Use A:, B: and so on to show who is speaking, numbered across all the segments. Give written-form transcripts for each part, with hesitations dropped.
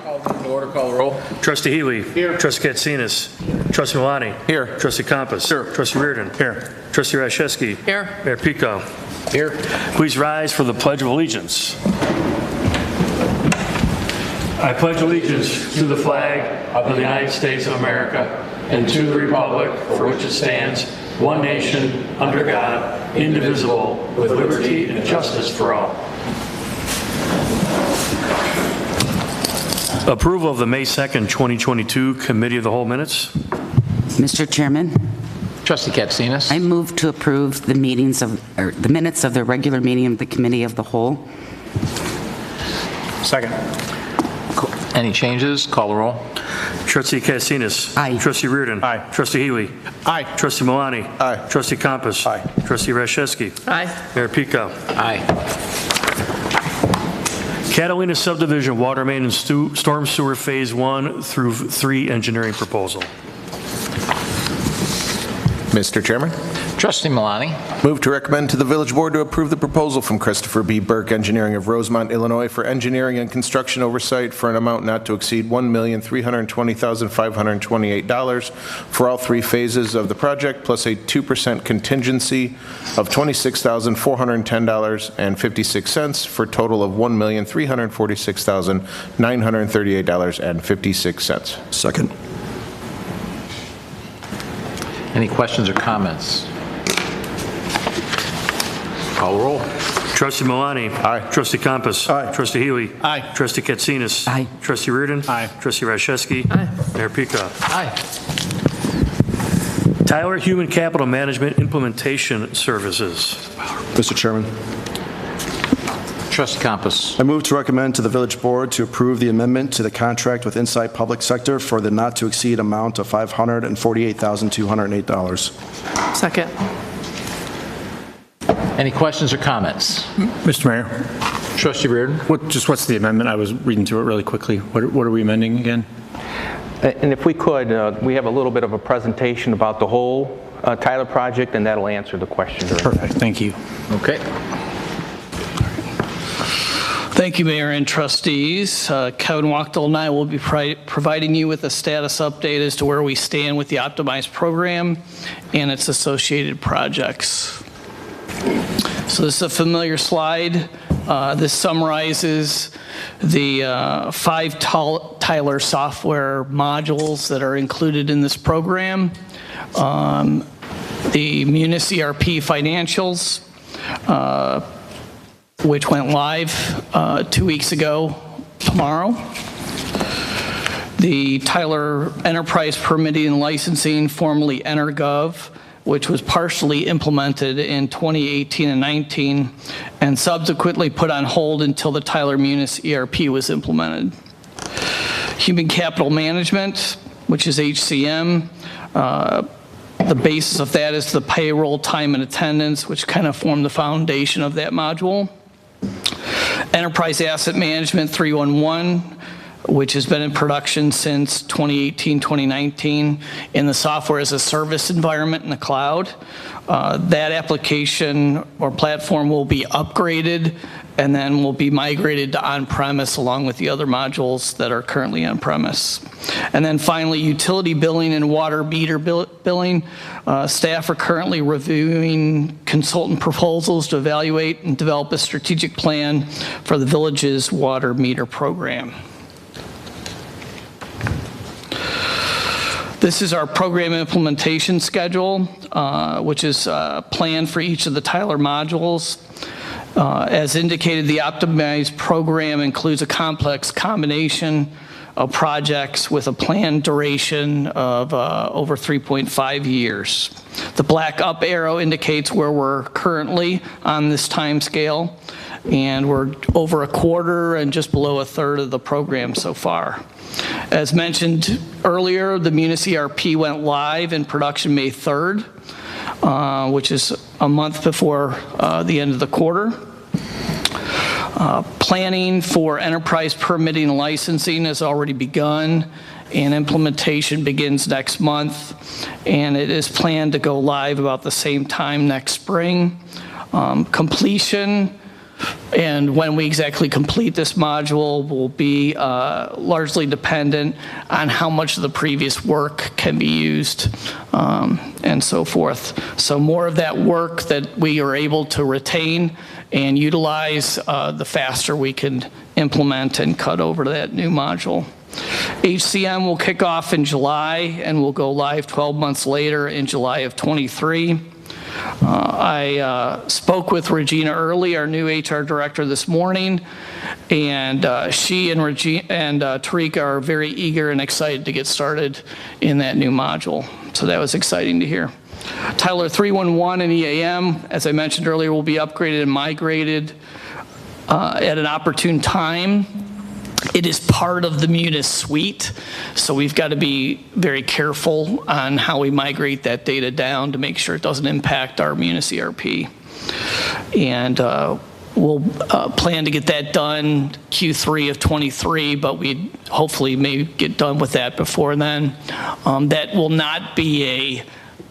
A: Order, call the roll.
B: Trustee Healy.
A: Here.
B: Trustee Katsinas. Trustee Milani.
A: Here.
B: Trustee Compass.
A: Here.
B: Trustee Reardon.
A: Here.
B: Trustee Rashevsky.
A: Here.
B: Mayor Pico.
A: Here.
B: Please rise for the Pledge of Allegiance. I pledge allegiance to the flag of the United States of America and to the republic for which it stands, one nation, under God, indivisible, with liberty and justice for all. Approval of the May 2nd, 2022 Committee of the Whole minutes.
C: Mr. Chairman,
A: Trustee Katsinas.
C: I move to approve the minutes of the regular meeting of the Committee of the Whole.
A: Second. Any changes? Call the roll.
B: Trustee Katsinas.
C: Aye.
B: Trustee Reardon.
A: Aye.
B: Trustee Healy.
A: Aye.
B: Trustee Milani.
A: Aye.
B: Trustee Compass.
A: Aye.
B: Trustee Rashevsky.
D: Aye.
B: Mayor Pico.
A: Aye.
B: Catalina Subdivision Water Main and Storm Sewer Phase 1 through 3 engineering proposal.
E: Mr. Chairman,
A: Trustee Milani.
E: move to recommend to the Village Board to approve the proposal from Christopher B. Burke Engineering of Rosemont, Illinois for engineering and construction oversight for an amount not to exceed $1,320,528 for all 3 phases of the project, plus a 2% contingency of $26,410.56 for a total of $1,346,938.56.
F: Second.
A: Any questions or comments? Call the roll.
B: Trustee Milani.
E: Aye.
B: Trustee Compass.
F: Aye.
B: Trustee Healy.
A: Aye.
B: Trustee Katsinas.
C: Aye.
B: Trustee Reardon.
A: Aye.
B: Trustee Rashevsky.
D: Aye.
B: Mayor Pico.
A: Aye.
B: Tyler Human Capital Management Implementation Services.
F: Mr. Chairman,
A: Trustee Compass.
F: I move to recommend to the Village Board to approve the amendment to the contract with Insight Public Sector for the not-to-exceed amount of $548,208.
D: Second.
A: Any questions or comments?
G: Mr. Mayor,
A: Trustee Reardon.
G: what's the amendment? I was reading through it really quickly. What are we amending again?
H: And if we could, we have a little bit of a presentation about the whole Tyler project, and that'll answer the question.
G: Perfect, thank you.
A: Okay.
I: Thank you, Mayor and trustees. Kevin Wachtel and I will be providing you with a status update as to where we stand with the optimized program and its associated projects. So this is a familiar slide. This summarizes the 5 Tyler software modules that are included in this program. The Munis ERP financials, which went live 2 weeks ago tomorrow. The Tyler Enterprise Permitting and Licensing, formerly EnerGov, which was partially implemented in 2018 and 19, and subsequently put on hold until the Tyler Munis ERP was implemented. Human Capital Management, which is HCM, the basis of that is the payroll, time and attendance, which kind of form the foundation of that module. Enterprise Asset Management 311, which has been in production since 2018, 2019 in the software as a service environment in the cloud. That application or platform will be upgraded and then will be migrated to on-premise along with the other modules that are currently on-premise. And then finally, utility billing and water meter billing. Staff are currently reviewing consultant proposals to evaluate and develop a strategic plan for the village's water meter program. This is our program implementation schedule, which is planned for each of the Tyler modules. As indicated, the optimized program includes a complex combination of projects with a planned duration of over 3.5 years. The black up arrow indicates where we're currently on this time scale, and we're over a quarter and just below a third of the program so far. As mentioned earlier, the Munis ERP went live in production May 3rd, which is a month before the end of the quarter. Planning for enterprise permitting and licensing has already begun, and implementation begins next month, and it is planned to go live about the same time next spring. Completion And when we exactly complete this module will be largely dependent on how much of the previous work can be used and so forth. So more of that work that we are able to retain and utilize, the faster we can implement and cut over to that new module. HCM will kick off in July and will go live 12 months later in July of 23. I spoke with Regina Early, our new HR director, this morning, and she and Tarika are very eager and excited to get started in that new module. So that was exciting to hear. Tyler 311 and EAM, as I mentioned earlier, will be upgraded and migrated at an opportune time. It is part of the Munis suite, so we've got to be very careful on how we migrate that data down to make sure it doesn't impact our Munis ERP. And we'll plan to get that done Q3 of 23, but we hopefully may get done with that before then. That will not be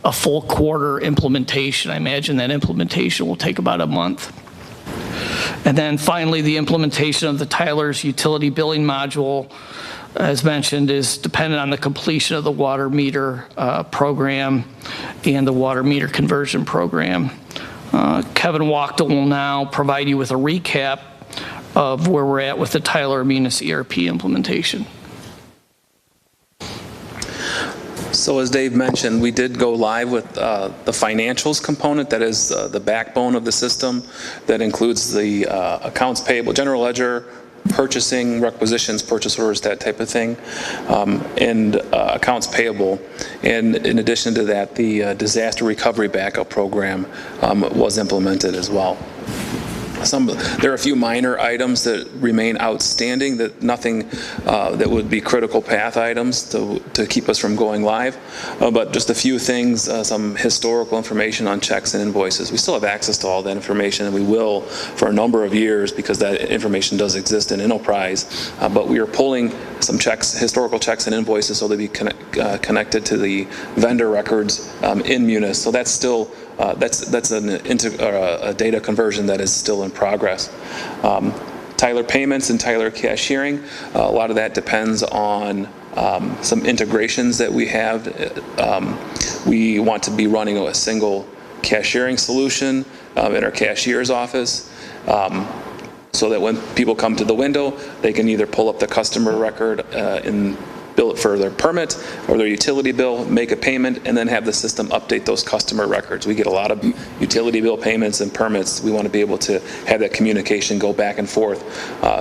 I: a full quarter implementation. I imagine that implementation will take about a month. And then finally, the implementation of the Tyler's utility billing module, as mentioned, is dependent on the completion of the water meter program and the water meter conversion program. Kevin Wachtel will now provide you with a recap of where we're at with the Tyler Munis ERP implementation.
D: So as Dave mentioned, we did go live with the financials component, that is the backbone of the system, that includes the accounts payable, general ledger, purchasing, requisitions, purchase orders, that type of thing, and accounts payable. And in addition to that, the disaster recovery backup program was implemented as well. There are a few minor items that remain outstanding, that nothing that would be critical path items to keep us from going live, but just a few things, some historical information on checks and invoices. We still have access to all that information, and we will for a number of years, because that information does exist in Enterprise, but we are pulling some checks, historical checks and invoices, so they be connected to the vendor records in Munis. So that's still that's a data conversion that is still in progress. Tyler Payments and Tyler Cashiering, a lot of that depends on some integrations that we have. We want to be running a single cashiering solution in our cashier's office, so that when people come to the window, they can either pull up the customer record and bill it for their permit or their utility bill, make a payment, and then have the system update those customer records. We get a lot of utility bill payments and permits. We want to be able to have that communication go back and forth.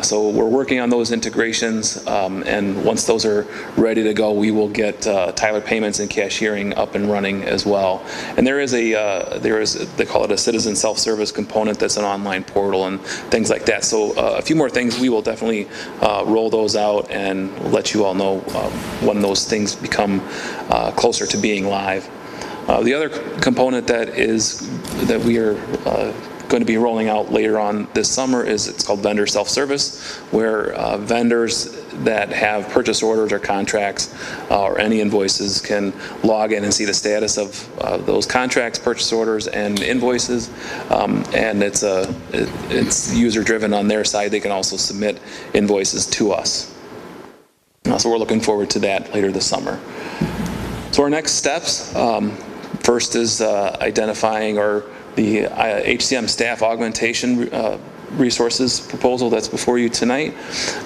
D: So we're working on those integrations, and once those are ready to go, we will get Tyler Payments and Cashiering up and running as well. And there is they call it a citizen self-service component, that's an online portal and things like that. So a few more things, we will definitely roll those out and let you all know when those things become closer to being live. The other component that we are going to be rolling out later on this summer it's called vendor self-service, where vendors that have purchase orders or contracts or any invoices can log in and see the status of those contracts, purchase orders, and invoices. And it's user-driven on their side. They can also submit invoices to us. So we're looking forward to that later this summer. So our next steps, first is identifying the HCM staff augmentation resources proposal that's before you tonight.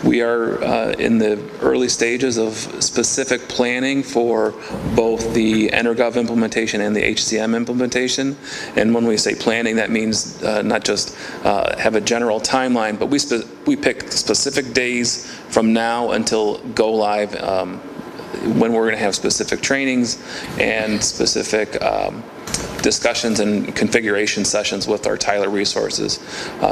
D: We are in the early stages of specific planning for both the EnerGov implementation and the HCM implementation. And when we say planning, that means not just have a general timeline, but we pick specific days from now until go live, when we're going to have specific trainings and specific discussions and configuration sessions with our Tyler resources.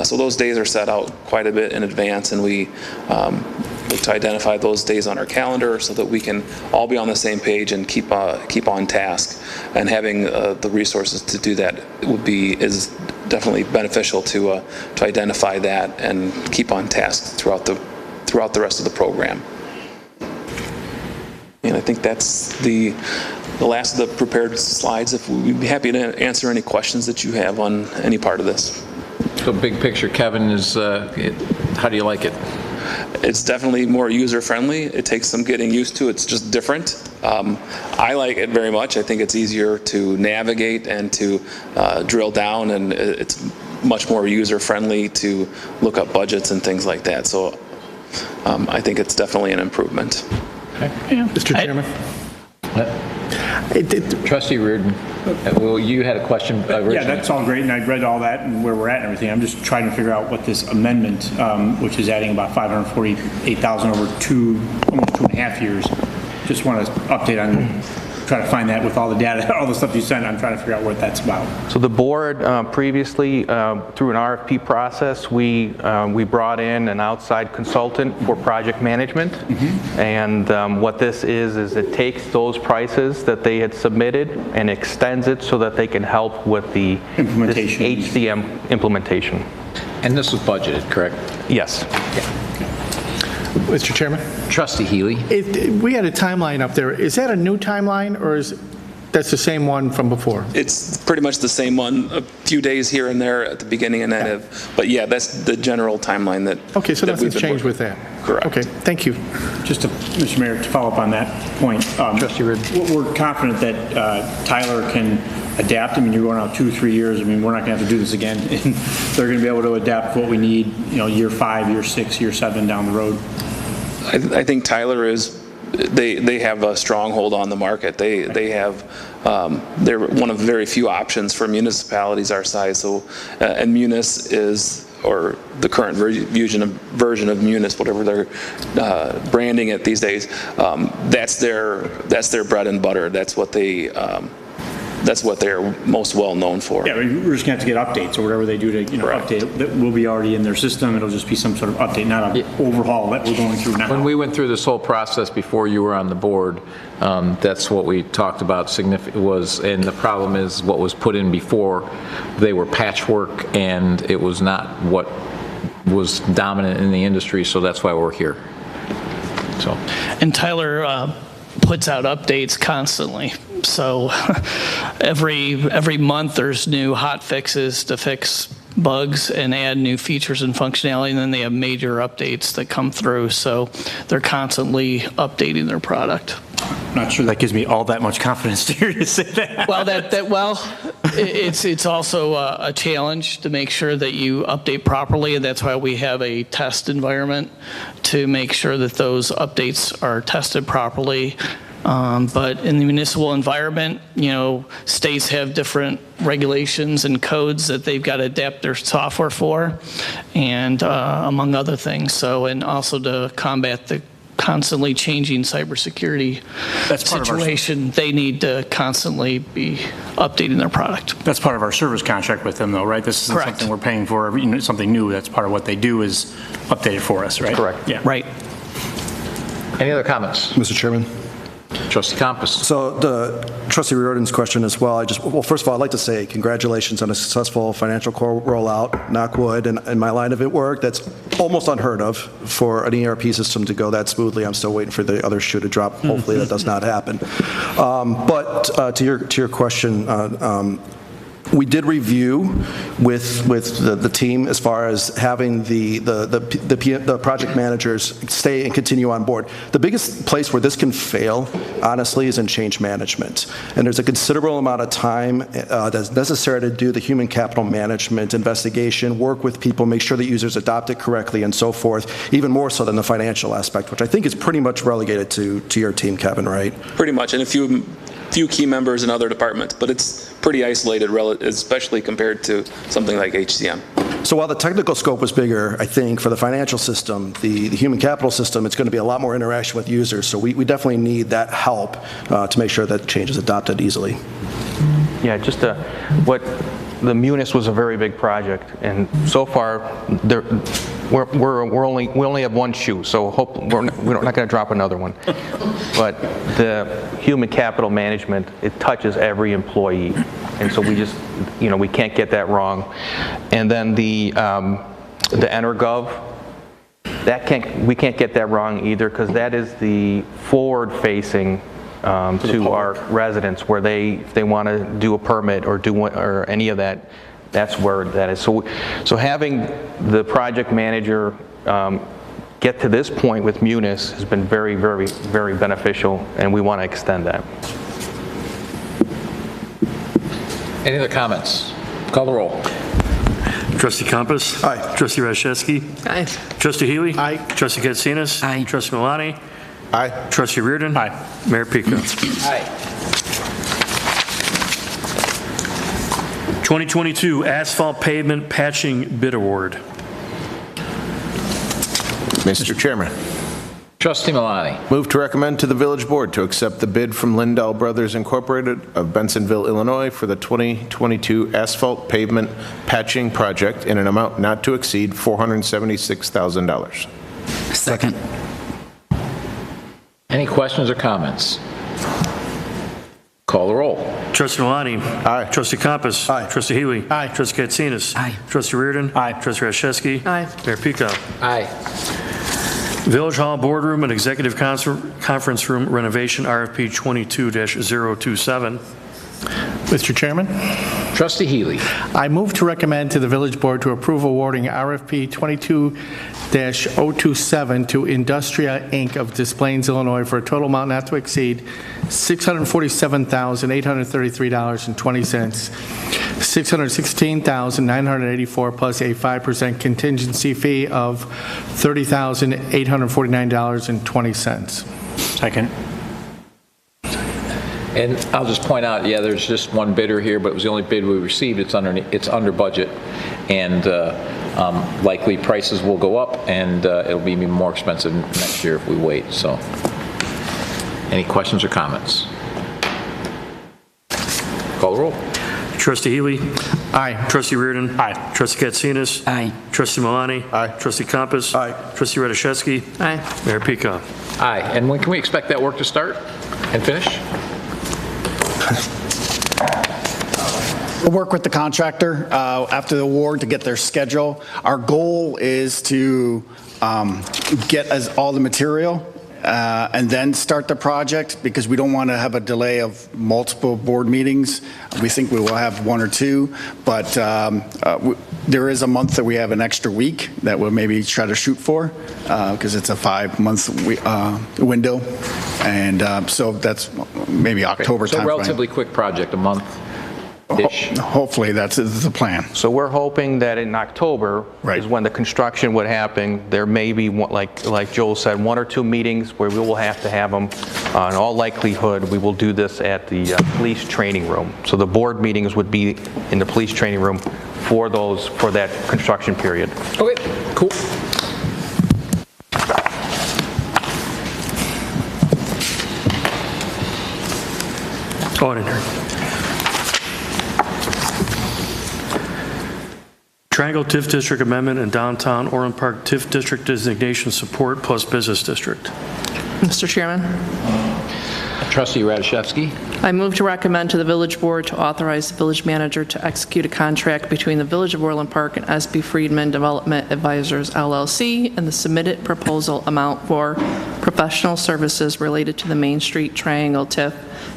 D: So those days are set out quite a bit in advance, and we look to identify those days on our calendar so that we can all be on the same page and keep on task. And having the resources to do that is definitely beneficial to identify that and keep on task throughout the rest of the program. And I think that's the last of the prepared slides. We'd be happy to answer any questions that you have on any part of this.
A: So big picture, Kevin, is how do you like it?
D: It's definitely more user-friendly. It takes some getting used to. It's just different. I like it very much. I think it's easier to navigate and to drill down, and it's much more user-friendly to look up budgets and things like that. So I think it's definitely an improvement.
J: Mr. Chairman?
A: Trustee Reardon, well, you had a question originally.
J: Yeah, that's all great, and I read all that and where we're at and everything. I'm just trying to figure out what this amendment, which is adding about $548,000 over almost 2.5 years. Just want to update on, try to find that with all the data, all the stuff you sent. I'm trying to figure out what that's about.
H: So the board previously, through an RFP process, we brought in an outside consultant for project management. And what this is it takes those prices that they had submitted and extends it so that they can help with the
J: Implementation.
H: this HCM implementation.
A: And this was budgeted, correct?
H: Yes.
J: Mr. Chairman?
A: Trustee Healy?
J: We had a timeline up there. Is that a new timeline, or is that's the same one from before?
D: It's pretty much the same one, a few days here and there at the beginning and end. But yeah, that's the general timeline that.
J: Okay, so
D: that
J: nothing's
D: we've been
J: changed with
D: working.
J: that?
D: Correct.
J: Okay, thank you. Just to, Mr. Mayor, to follow up on that point.
A: Trustee Reardon.
J: We're confident that Tyler can adapt. I mean, you're going out 2-3 years. I mean, we're not going to have to do this again. And they're going to be able to adapt what we need, year 5, year 6, year 7 down the road.
D: I think Tyler is, they have a stronghold on the market. They have, they're one of very few options for municipalities our size. So, and Munis is, or the current version of Munis, whatever they're branding it these days, that's their bread and butter. That's what they're most well known for.
J: Yeah, we're just going to have to get updates or whatever they do to update it. That will be already in their system. It'll just be some sort of update, not an overhaul that we're going through now.
A: When we went through this whole process before you were on the board, that's what we talked about and the problem is what was put in before, they were patchwork and it was not what was dominant in the industry, so that's why we're here. So.
I: And Tyler puts out updates constantly. So every month there's new hot fixes to fix bugs and add new features and functionality, and then they have major updates that come through. So they're constantly updating their product.
J: Not sure that gives me all that much confidence to hear you say that.
I: Well, it's also a challenge to make sure that you update properly, and that's why we have a test environment to make sure that those updates are tested properly. But in the municipal environment, states have different regulations and codes that they've got to adapt their software for, and among other things. So, and also to combat the constantly changing cybersecurity situation, they need to constantly be updating their product.
J: That's part of our service contract with them, though, right? This isn't
I: Correct.
J: something we're paying for, something new. That's part of what they do is update it for us, right?
H: Correct.
J: Yeah.
I: Right.
A: Any other comments?
F: Mr. Chairman?
A: Trustee Compass.
F: So the Trustee Riordan's question as well, well, first of all, I'd like to say congratulations on a successful financial core rollout, knock wood, and in my line of work, that's almost unheard of for an ERP system to go that smoothly. I'm still waiting for the other shoe to drop. Hopefully that does not happen. But to your question, we did review with the team as far as having the project managers stay and continue on board. The biggest place where this can fail, honestly, is in change management. And there's a considerable amount of time that's necessary to do the human capital management investigation, work with people, make sure that users adopt it correctly, and so forth, even more so than the financial aspect, which I think is pretty much relegated to your team, Kevin, right?
D: Pretty much, and a few key members in other departments, but it's pretty isolated, especially compared to something like HCM.
F: So while the technical scope was bigger, I think for the financial system, the human capital system, it's going to be a lot more interaction with users. So we definitely need that help to make sure that change is adopted easily.
H: Yeah, just what the Munis was a very big project, and so far we only have one shoe, so we're not going to drop another one. But the human capital management, it touches every employee, and so we just we can't get that wrong. And then the EnerGov, we can't get that wrong either, because that is the forward-facing to our residents, where if they want to do a permit or any of that, That's where that is. So having the project manager get to this point with Munis has been very, very, very beneficial, and we want to extend that.
A: Any other comments? Call the roll.
B: Trustee Compass?
F: Aye.
B: Trustee Rashevsky?
K: Aye.
B: Trustee Healy?
F: Aye.
B: Trustee Katsinas?
C: Aye.
B: Trustee Malani?
E: Aye.
B: Trustee Reardon?
J: Aye.
B: Mayor Pico?
A: Aye.
B: 2022 Asphalt Pavement Patching Bid Award.
E: Mr. Chairman,
A: Trustee Malani.
E: move to recommend to the village board to accept the bid from Lindell Brothers Incorporated of Bensonville, Illinois for the 2022 asphalt pavement patching project in an amount not to exceed $476,000.
C: Second.
A: Any questions or comments? Call the roll.
B: Trustee Malani?
E: Aye.
B: Trustee Compass?
F: Aye.
B: Trustee Healy?
J: Aye.
B: Trustee Katsinas?
C: Aye.
B: Trustee Reardon?
J: Aye.
B: Trustee Rashevsky?
K: Aye.
B: Mayor Pico?
A: Aye.
B: Village Hall Boardroom and Executive Conference Room renovation RFP 22-027.
J: Mr. Chairman,
A: Trustee Healy.
J: I move to recommend to the village board to approve awarding RFP 22-027 to Industria, Inc. of Des Plaines, Illinois for a total amount not to exceed $647,833.20, $616,984 plus a 5% contingency fee of $30,849.20. Second.
A: And I'll just point out, yeah, there's just one bidder here, but it was the only bid we received. It's under budget, and likely prices will go up, and it'll be even more expensive next year if we wait. So, any questions or comments? Call the roll.
B: Trustee Healy?
J: Aye.
B: Trustee Reardon?
J: Aye.
B: Trustee Katsinas?
C: Aye.
B: Trustee Malani?
E: Aye.
B: Trustee Compass?
F: Aye.
B: Trustee Rashevsky?
K: Aye.
B: Mayor Pico?
A: Aye. And when can we expect that work to start and finish?
L: We'll work with the contractor after the award to get their schedule. Our goal is to get all the material and then start the project, because we don't want to have a delay of multiple board meetings. We think we will have one or two, but there is a month that we have an extra week that we'll maybe try to shoot for, because it's a 5-month window, and so that's maybe October
A: So
L: timeframe.
A: relatively quick project, a month-ish.
L: Hopefully that's the plan.
H: So we're hoping that in October
L: Right.
H: is when the construction would happen. There may be, like Joel said, 1 or 2 meetings where we will have to have them. In all likelihood, we will do this at the police training room. So the board meetings would be in the police training room for that construction period.
A: Okay, cool.
B: Auditor. Triangle TIF District Amendment and Downtown Orland Park TIF District Designation Support plus Business District.
K: Mr. Chairman,
A: Trustee Rashevsky.
K: I move to recommend to the village board to authorize the village manager to execute a contract between the Village of Orland Park and SB Friedman Development Advisors LLC and the submitted proposal amount for professional services related to the Main Street Triangle TIF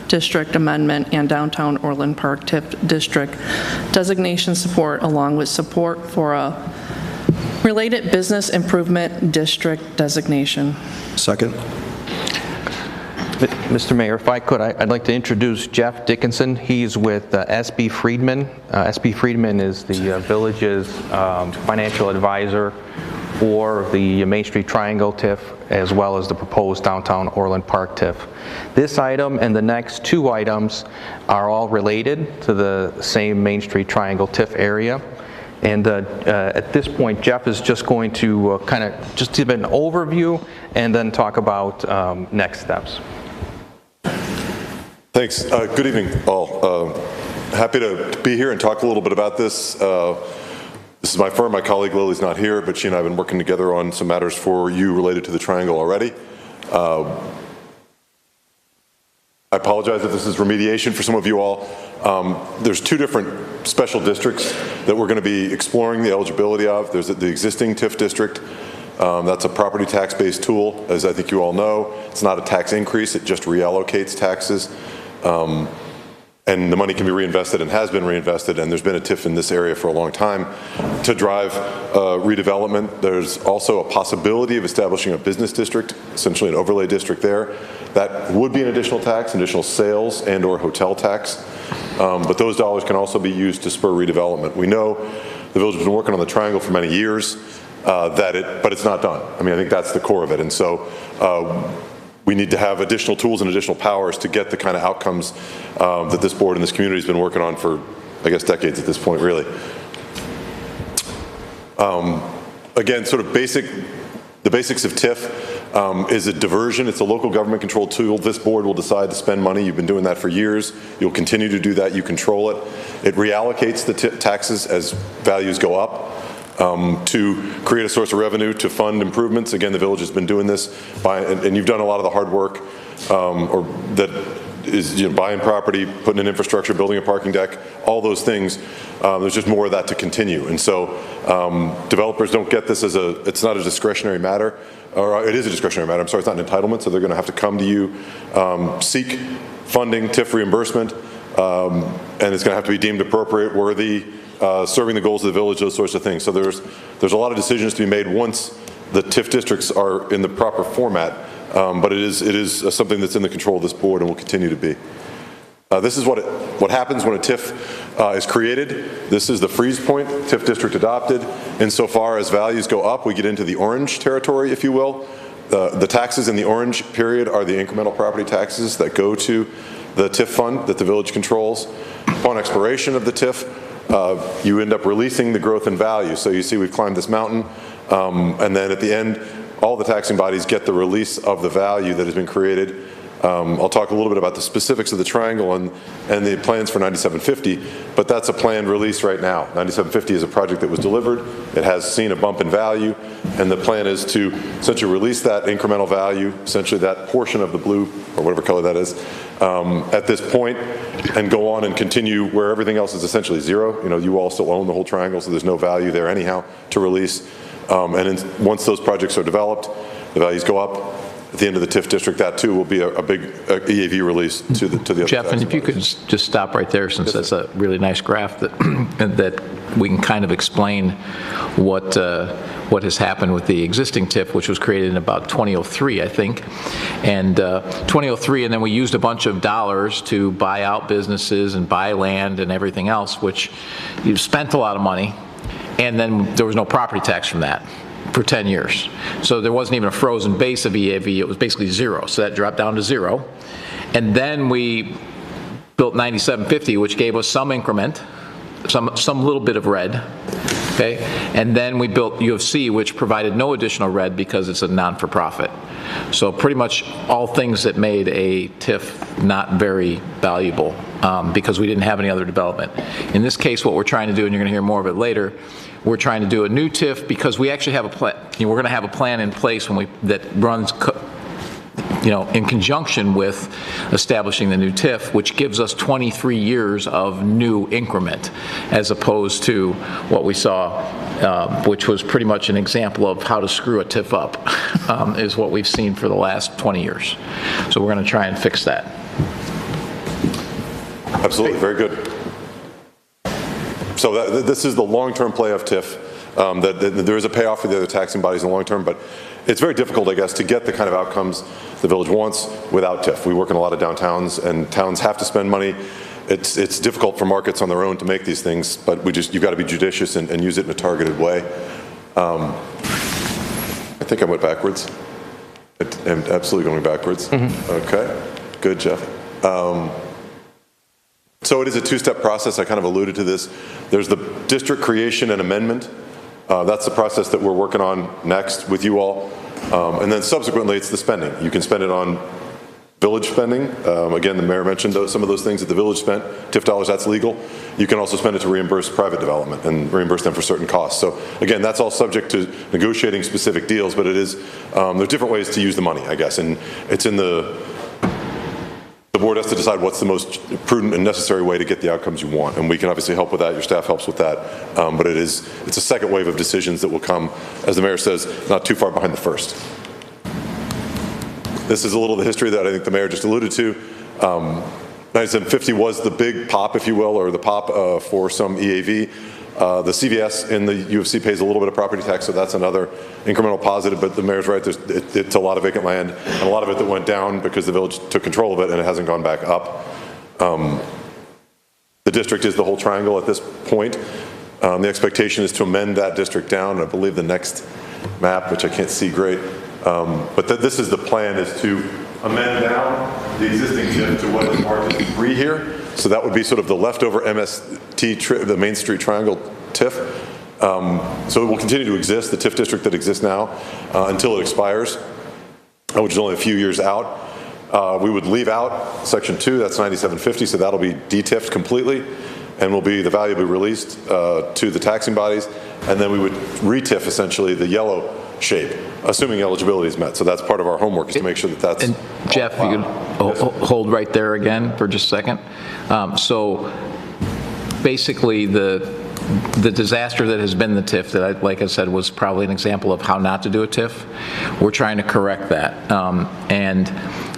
K: District Amendment and Downtown Orland Park TIF District designation support, along with support for a related business improvement district designation.
F: Second.
H: Mr. Mayor, if I could, I'd like to introduce Jeff Dickinson. He's with SB Friedman. SB Friedman is the village's financial advisor for the Main Street Triangle TIF, as well as the proposed Downtown Orland Park TIF. This item and the next 2 items are all related to the same Main Street Triangle TIF area. And at this point, Jeff is just going to kind of just give an overview and then talk about next steps.
M: Thanks. Good evening, all. Happy to be here and talk a little bit about this. This is my firm. My colleague Lily's not here, but she and I have been working together on some matters for you related to the triangle already. I apologize if this is remediation for some of you all. There's 2 different special districts that we're going to be exploring the eligibility of. There's the existing TIF district. That's a property tax-based tool, as I think you all know. It's not a tax increase. It just reallocates taxes. and the money can be reinvested and has been reinvested, and there's been a TIF in this area for a long time to drive redevelopment. There's also a possibility of establishing a business district, essentially an overlay district there. That would be an additional tax, an additional sales and or hotel tax, but those dollars can also be used to spur redevelopment. We know the village has been working on the triangle for many years, but it's not done. I mean, I think that's the core of it, and so we need to have additional tools and additional powers to get the kind of outcomes that this board and this community has been working on for, I guess, decades at this point, really. Again, sort of the basics of TIF is a diversion. It's a local government controlled tool. This board will decide to spend money. You've been doing that for years. You'll continue to do that. You control it. It reallocates the taxes as values go up. To create a source of revenue to fund improvements. Again, the village has been doing this, and you've done a lot of the hard work, or that is buying property, putting in infrastructure, building a parking deck, all those things. There's just more of that to continue. And so developers don't get this as it's not a discretionary matter, or it is a discretionary matter, I'm sorry, it's not an entitlement, so they're going to have to come to you, seek funding, TIF reimbursement, and it's going to have to be deemed appropriate, worthy, serving the goals of the village, those sorts of things. So there's a lot of decisions to be made once the TIF districts are in the proper format, but it is something that's in the control of this board and will continue to be. This is what happens when a TIF is created. This is the freeze point, TIF district adopted. Insofar as values go up, we get into the orange territory, if you will. The taxes in the orange period are the incremental property taxes that go to the TIF fund that the village controls. Upon expiration of the TIF, you end up releasing the growth in value. So you see we've climbed this mountain, and then at the end, all the taxing bodies get the release of the value that has been created. I'll talk a little bit about the specifics of the triangle and the plans for 9750, but that's a planned release right now. 9750 is a project that was delivered. It has seen a bump in value, and the plan is to essentially release that incremental value, essentially that portion of the blue, or whatever color that is, at this point, and go on and continue where everything else is essentially zero. You all still own the whole triangle, so there's no value there anyhow to release. Once those projects are developed, the values go up. At the end of the TIF district, that too will be a big EAV release to the other
A: Jeff, and if you could just stop right there, since that's a really nice graph that we can kind of explain what has happened with the existing TIF, which was created in about 2003, I think, and 2003, and then we used a bunch of dollars to buy out businesses and buy land and everything else, which you spent a lot of money, and then there was no property tax from that for 10 years. So there wasn't even a frozen base of EAV, it was basically zero. So that dropped down to zero. And then we built 9750, which gave us some increment, some little bit of red, okay? And then we built U of C, which provided no additional red because it's a non-for-profit. So pretty much all things that made a TIF not very valuable because we didn't have any other development. In this case, what we're trying to do, and you're gonna hear more of it later, we're trying to do a new TIF because we actually have a plan. We're going to have a plan in place that runs, in conjunction with establishing the new TIF, which gives us 23 years of new increment, as opposed to what we saw, which was pretty much an example of how to screw a TIF up, is what we've seen for the last 20 years. So we're going to try and fix that.
M: Absolutely, very good. So this is the long-term play of TIF. There is a payoff for the other taxing bodies in the long term, but it's very difficult, I guess, to get the kind of outcomes the village wants without TIF. We work in a lot of downtowns, and towns have to spend money. It's difficult for markets on their own to make these things, but you've got to be judicious and use it in a targeted way. I think I went backwards. I'm absolutely going backwards. Mm-hmm. Okay, good, Jeff. So it is a two-step process. I kind of alluded to this. There's the district creation and amendment. That's the process that we're working on next with you all. And then subsequently, it's the spending. You can spend it on village spending. Again, the mayor mentioned some of those things that the village spent. TIF dollars, that's legal. You can also spend it to reimburse private development and reimburse them for certain costs. So again, that's all subject to negotiating specific deals, but it is, there's different ways to use the money, I guess. And it's in the board has to decide what's the most prudent and necessary way to get the outcomes you want. And we can obviously help with that. Your staff helps with that. But it's a second wave of decisions that will come, as the mayor says, not too far behind the first. This is a little of the history that I think the mayor just alluded to. 9750 was the big pop, if you will, or the pop for some EAV. The CVS in the UFC pays a little bit of property tax, so that's another incremental positive, but the mayor's right, it's a lot of vacant land, and a lot of it that went down because the village took control of it and it hasn't gone back up. The district is the whole triangle at this point. The expectation is to amend that district down. I believe the next map, which I can't see great, but this is the plan, is to amend down the existing TIF to what is marked as 3 here. So that would be sort of the leftover MST, the Main Street Triangle TIF. So it will continue to exist, the TIF district that exists now, until it expires, which is only a few years out. We would leave out Section 2, that's 9750, so that'll be de-TIFed completely, and will be the value will be released to the taxing bodies, and then we would re-TIF essentially the yellow shape, assuming eligibility is met. So that's part of our homework, is to make sure that that's...
A: And Jeff, you could hold right there again for just a second. So basically the disaster that has been the TIF, that like I said, was probably an example of how not to do a TIF. We're trying to correct that. And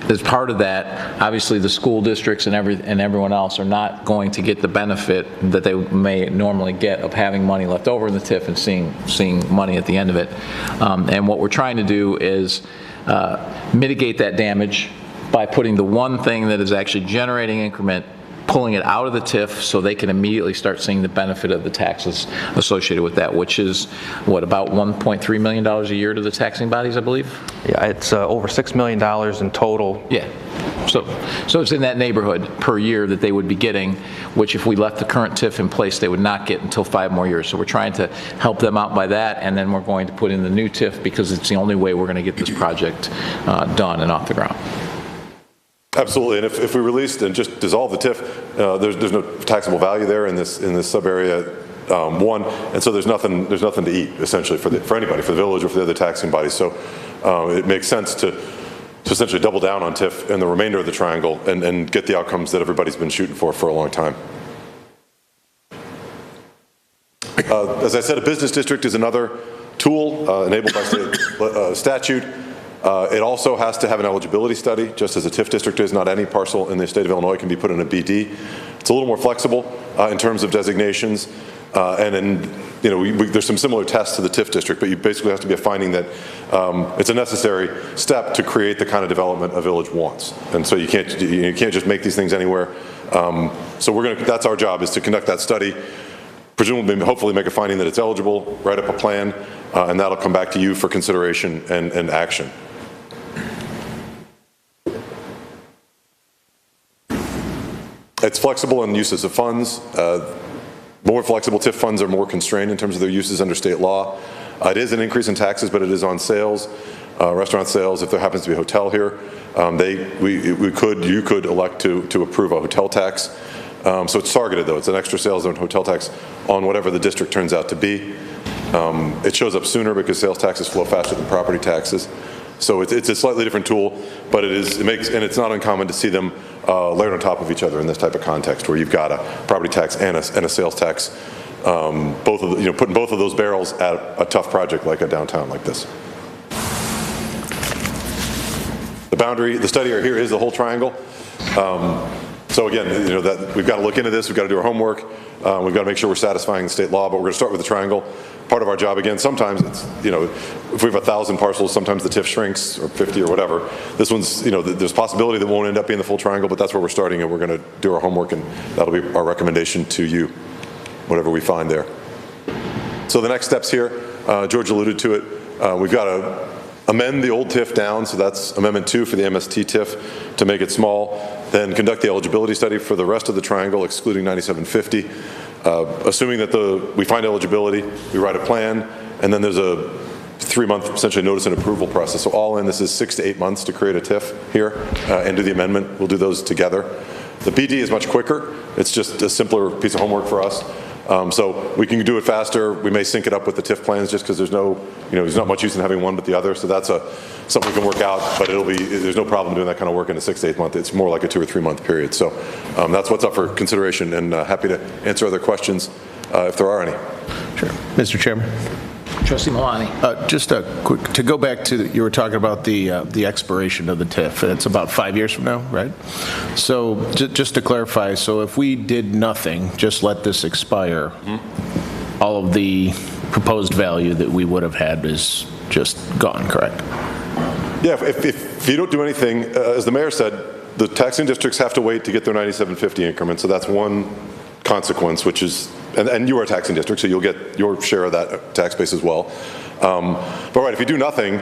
A: as part of that, obviously the school districts and everyone else are not going to get the benefit that they may normally get of having money left over in the TIF and seeing money at the end of it. And what we're trying to do is mitigate that damage by putting the one thing that is actually generating increment, pulling it out of the TIF so they can immediately start seeing the benefit of the taxes associated with that, which is, what, about $1.3 million a year to the taxing bodies, I believe?
H: Yeah, it's over $6 million in total.
A: Yeah. So it's in that neighborhood per year that they would be getting, which if we left the current TIF in place, they would not get until 5 more years. So we're trying to help them out by that, and then we're going to put in the new TIF because it's the only way we're going to get this project done and off the ground.
M: Absolutely, and if we released and just dissolve the TIF, there's no taxable value there in this sub area one, and so there's nothing to eat essentially for anybody, for the village or for the other taxing bodies. So it makes sense to essentially double down on TIF and the remainder of the triangle and get the outcomes that everybody's been shooting for a long time. As I said, a business district is another tool enabled by state statute. It also has to have an eligibility study, just as a TIF district is. Not any parcel in the state of Illinois can be put in a BD. It's a little more flexible in terms of designations, and there's some similar tests to the TIF district, but you basically have to be a finding that it's a necessary step to create the kind of development a village wants, and so you can't just make these things anywhere. So that's our job, is to conduct that study, presumably, hopefully make a finding that it's eligible, write up a plan, and that'll come back to you for consideration and action. It's flexible in uses of funds. More flexible TIF funds are more constrained in terms of their uses under state law. It is an increase in taxes, but it is on sales, restaurant sales. If there happens to be a hotel here, you could elect to approve a hotel tax. So it's targeted, though. It's an extra sales zone hotel tax on whatever the district turns out to be. It shows up sooner because sales taxes flow faster than property taxes. So it's a slightly different tool, but and it's not uncommon to see them layered on top of each other in this type of context, where you've got a property tax and a sales tax, putting both of those barrels at a tough project like a downtown like this. The study here is the whole triangle. So again, that we've got to look into this. We've got to do our homework. We've got to make sure we're satisfying the state law. But we're going to start with the triangle. Part of our job, again, sometimes it's if we have 1,000 parcels, sometimes the TIF shrinks, or 50 or whatever. This one's there's a possibility that won't end up being the full triangle, but that's where we're starting, and we're going to do our homework, and that'll be our recommendation to you, whatever we find there. So the next steps here, George alluded to it. We've got to amend the old TIF down, so that's Amendment 2 for the MST TIF, to make it small. Then conduct the eligibility study for the rest of the triangle, excluding 9750. Assuming that we find eligibility, we write a plan, and then there's a 3-month essentially notice and approval process. So all in, this is 6 to 8 months to create a TIF here and do the amendment. We'll do those together. The BD is much quicker. It's just a simpler piece of homework for us. So we can do it faster. We may sync it up with the TIF plans just because there's not much use in having one but the other. So that's something we can work out, but there's no problem doing that kind of work in a 6 to 8 month. It's more like a 2 or 3 month period. So that's what's up for consideration, and happy to answer other questions if there are any.
E: Sure. Mr. Chairman.
A: Trustee Malani.
E: Just a quick, to go back to, you were talking about the expiration of the TIF. It's about 5 years from now, right? So just to clarify, so if we did nothing, just let this expire, all of the proposed value that we would have had is just gone, correct?
M: Yeah, if you don't do anything, as the mayor said, the taxing districts have to wait to get their 9750 increment, so that's one consequence, which is, and you are a taxing district, so you'll get your share of that tax base as well. But right, if you do nothing,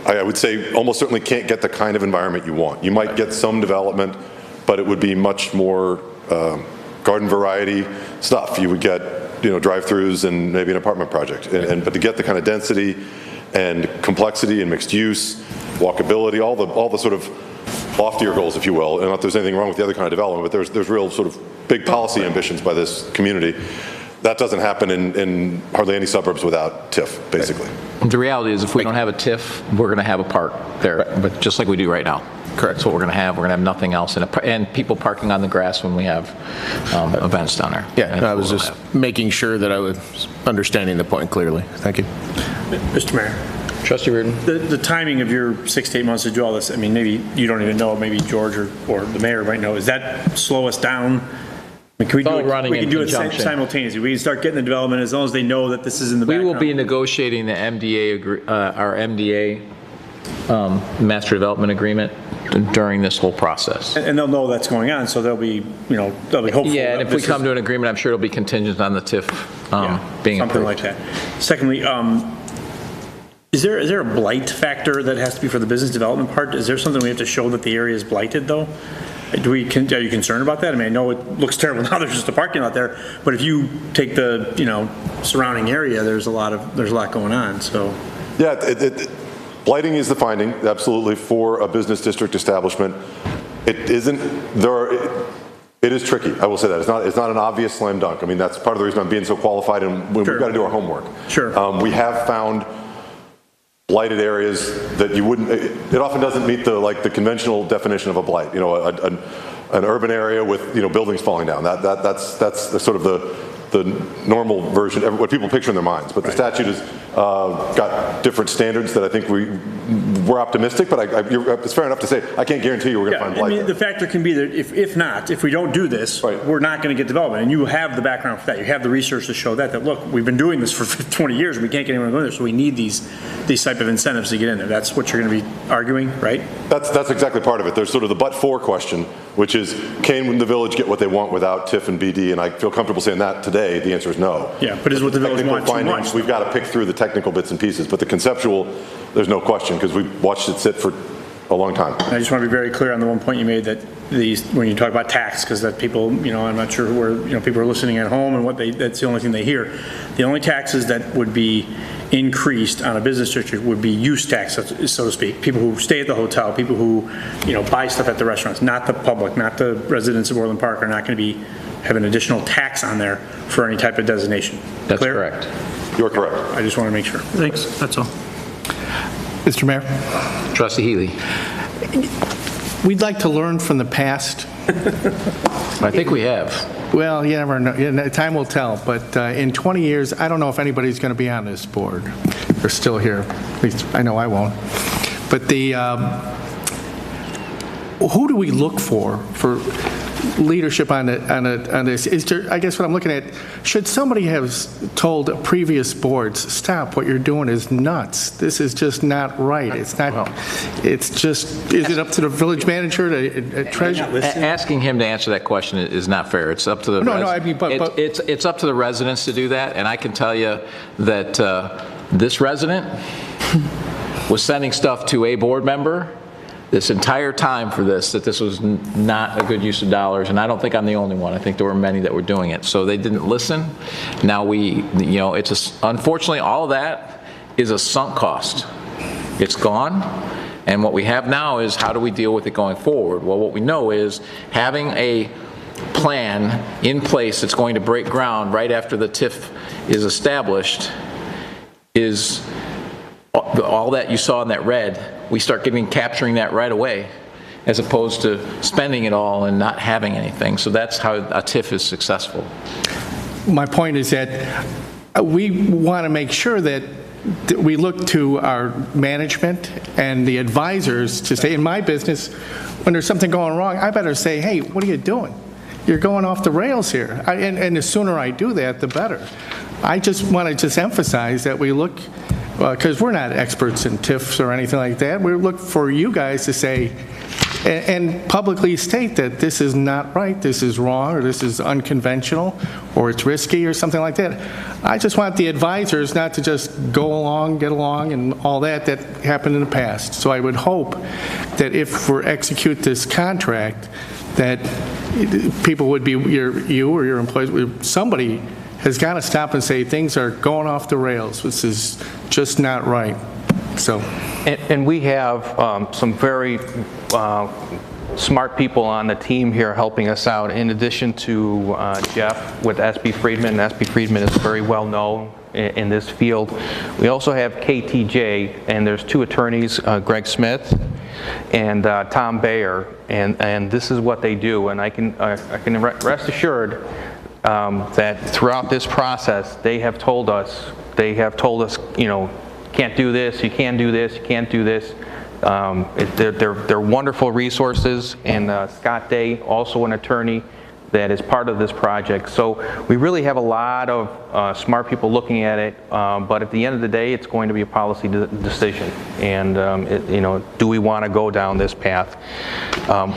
M: I would say almost certainly can't get the kind of environment you want. You might get some development, but it would be much more garden variety stuff. You would get, drive-throughs and maybe an apartment project. But to get the kind of density and complexity and mixed use, walkability, all the sort of loftier goals, if you will, and not that there's anything wrong with the other kind of development, but there's real sort of big policy ambitions by this community. That doesn't happen in hardly any suburbs without TIF, basically.
A: The reality is if we don't have a TIF, we're going to have a park there, but just like we do right now. Correct. That's what we're going to have. We're going to have nothing else, and people parking on the grass when we have events down there.
E: Yeah, I was just making sure that I was understanding the point clearly. Thank you.
J: Mr. Mayor.
A: Trustee Reardon.
J: The timing of your 6 to 8 months to do all this, I mean, maybe you don't even know, maybe George or the mayor might know. Does that slow us down? I mean, can we do it, we can do it simultaneously? We can start getting the development as long as they know that this is in the background.
A: We will be negotiating the MDA, our MDA Master Development Agreement during this whole process.
J: And they'll know that's going on, so they'll be hopeful.
A: Yeah, and if we come to an agreement, I'm sure it'll be contingent on the TIF being
J: something
A: approved.
J: like that. Secondly, is there a blight factor that has to be for the business development part? Is there something we have to show that the area is blighted, though? Are you concerned about that? I mean, I know it looks terrible now. There's just a parking lot there, but if you take the surrounding area, there's a lot going on. So
M: yeah, blighting is the finding, absolutely, for a business district establishment. It isn't there. It is tricky. I will say that it's not an obvious slam dunk. I mean, that's part of the reason I'm being so qualified, and we've got to do our homework.
J: Sure.
M: We have found blighted areas that you wouldn't, it often doesn't meet the conventional definition of a blight. An urban area with buildings falling down. That's the sort of the normal version, what people picture in their minds. But the statute has got different standards that I think we're optimistic, but it's fair enough to say I can't guarantee you we're going to find blight.
J: I mean, the factor can be that if we don't do this, we're not going to get development. And you have the background for that. You have the research to show that look, we've been doing this for 20 years and we can't get anyone to go there, so we need these type of incentives to get in there. That's what you're going to be arguing, right?
M: That's exactly part of it. There's sort of the but-for question, which is, can the village get what they want without TIF and BD? And I feel comfortable saying that today. The answer is no.
J: Yeah, but is what the village wants too much?
M: We've got to pick through the technical bits and pieces, but the conceptual, there's no question, because we've watched it sit for a long time.
J: I just want to be very clear on the one point you made, that when you talk about tax, because that people, I'm not sure where, people are listening at home and that's the only thing they hear. The only taxes that would be increased on a business district would be use tax, so to speak. People who stay at the hotel, people who, buy stuff at the restaurants, not the public, not the residents of Orland Park are not going to have an additional tax on there for any type of designation.
A: That's
J: clear?
A: correct.
M: You're correct.
J: I just want to make sure.
I: Thanks, that's all.
G: Mr. Mayor,
A: Trustee Healy.
G: we'd like to learn from the past.
A: I think we have.
G: Well, you never know. Time will tell. But in 20 years, I don't know if anybody's going to be on this board. They're still here. At least I know I won't. But who do we look for leadership on this? Is there, I guess what I'm looking at, should somebody have told previous boards, stop, what you're doing is nuts. This is just not right. It's not, it's just, is it up to the village manager to treasure?
A: Asking him to answer that question is not fair. It's up to the it's up to the residents to do that, and I can tell you that this resident was sending stuff to a board member this entire time for this, that this was not a good use of dollars, and I don't think I'm the only one. I think there were many that were doing it. So they didn't listen. Now unfortunately, all of that is a sunk cost. It's gone, and what we have now is how do we deal with it going forward? Well, what we know is having a plan in place that's going to break ground right after the TIF is established is all that you saw in that red. We start capturing that right away, as opposed to spending it all and not having anything. So that's how a TIF is successful.
G: My point is that we want to make sure that we look to our management and the advisors to say, in my business, when there's something going wrong, I better say, hey, what are you doing? You're going off the rails here. And the sooner I do that, the better. I just want to emphasize that we look, because we're not experts in TIFs or anything like that, we look for you guys to say, and publicly state that this is not right, this is wrong, or this is unconventional, or it's risky, or something like that. I just want the advisors not to just go along, get along, and all that happened in the past. So I would hope that if we execute this contract, that people would be, you or your employees, somebody has got to stop and say, things are going off the rails. This is just not right. So.
H: And we have some very smart people on the team here helping us out, in addition to Jeff with SB Friedman. SB Friedman is very well known in this field. We also have KTJ, and there's two attorneys, Greg Smith and Tom Bayer, and this is what they do. And I can rest assured that throughout this process, they have told us, you know, can't do this, you can do this, you can't do this. They're wonderful resources, and Scott Day, also an attorney that is part of this project. So we really have a lot of smart people looking at it, but at the end of the day, it's going to be a policy decision. And you know, do we want to go down this path?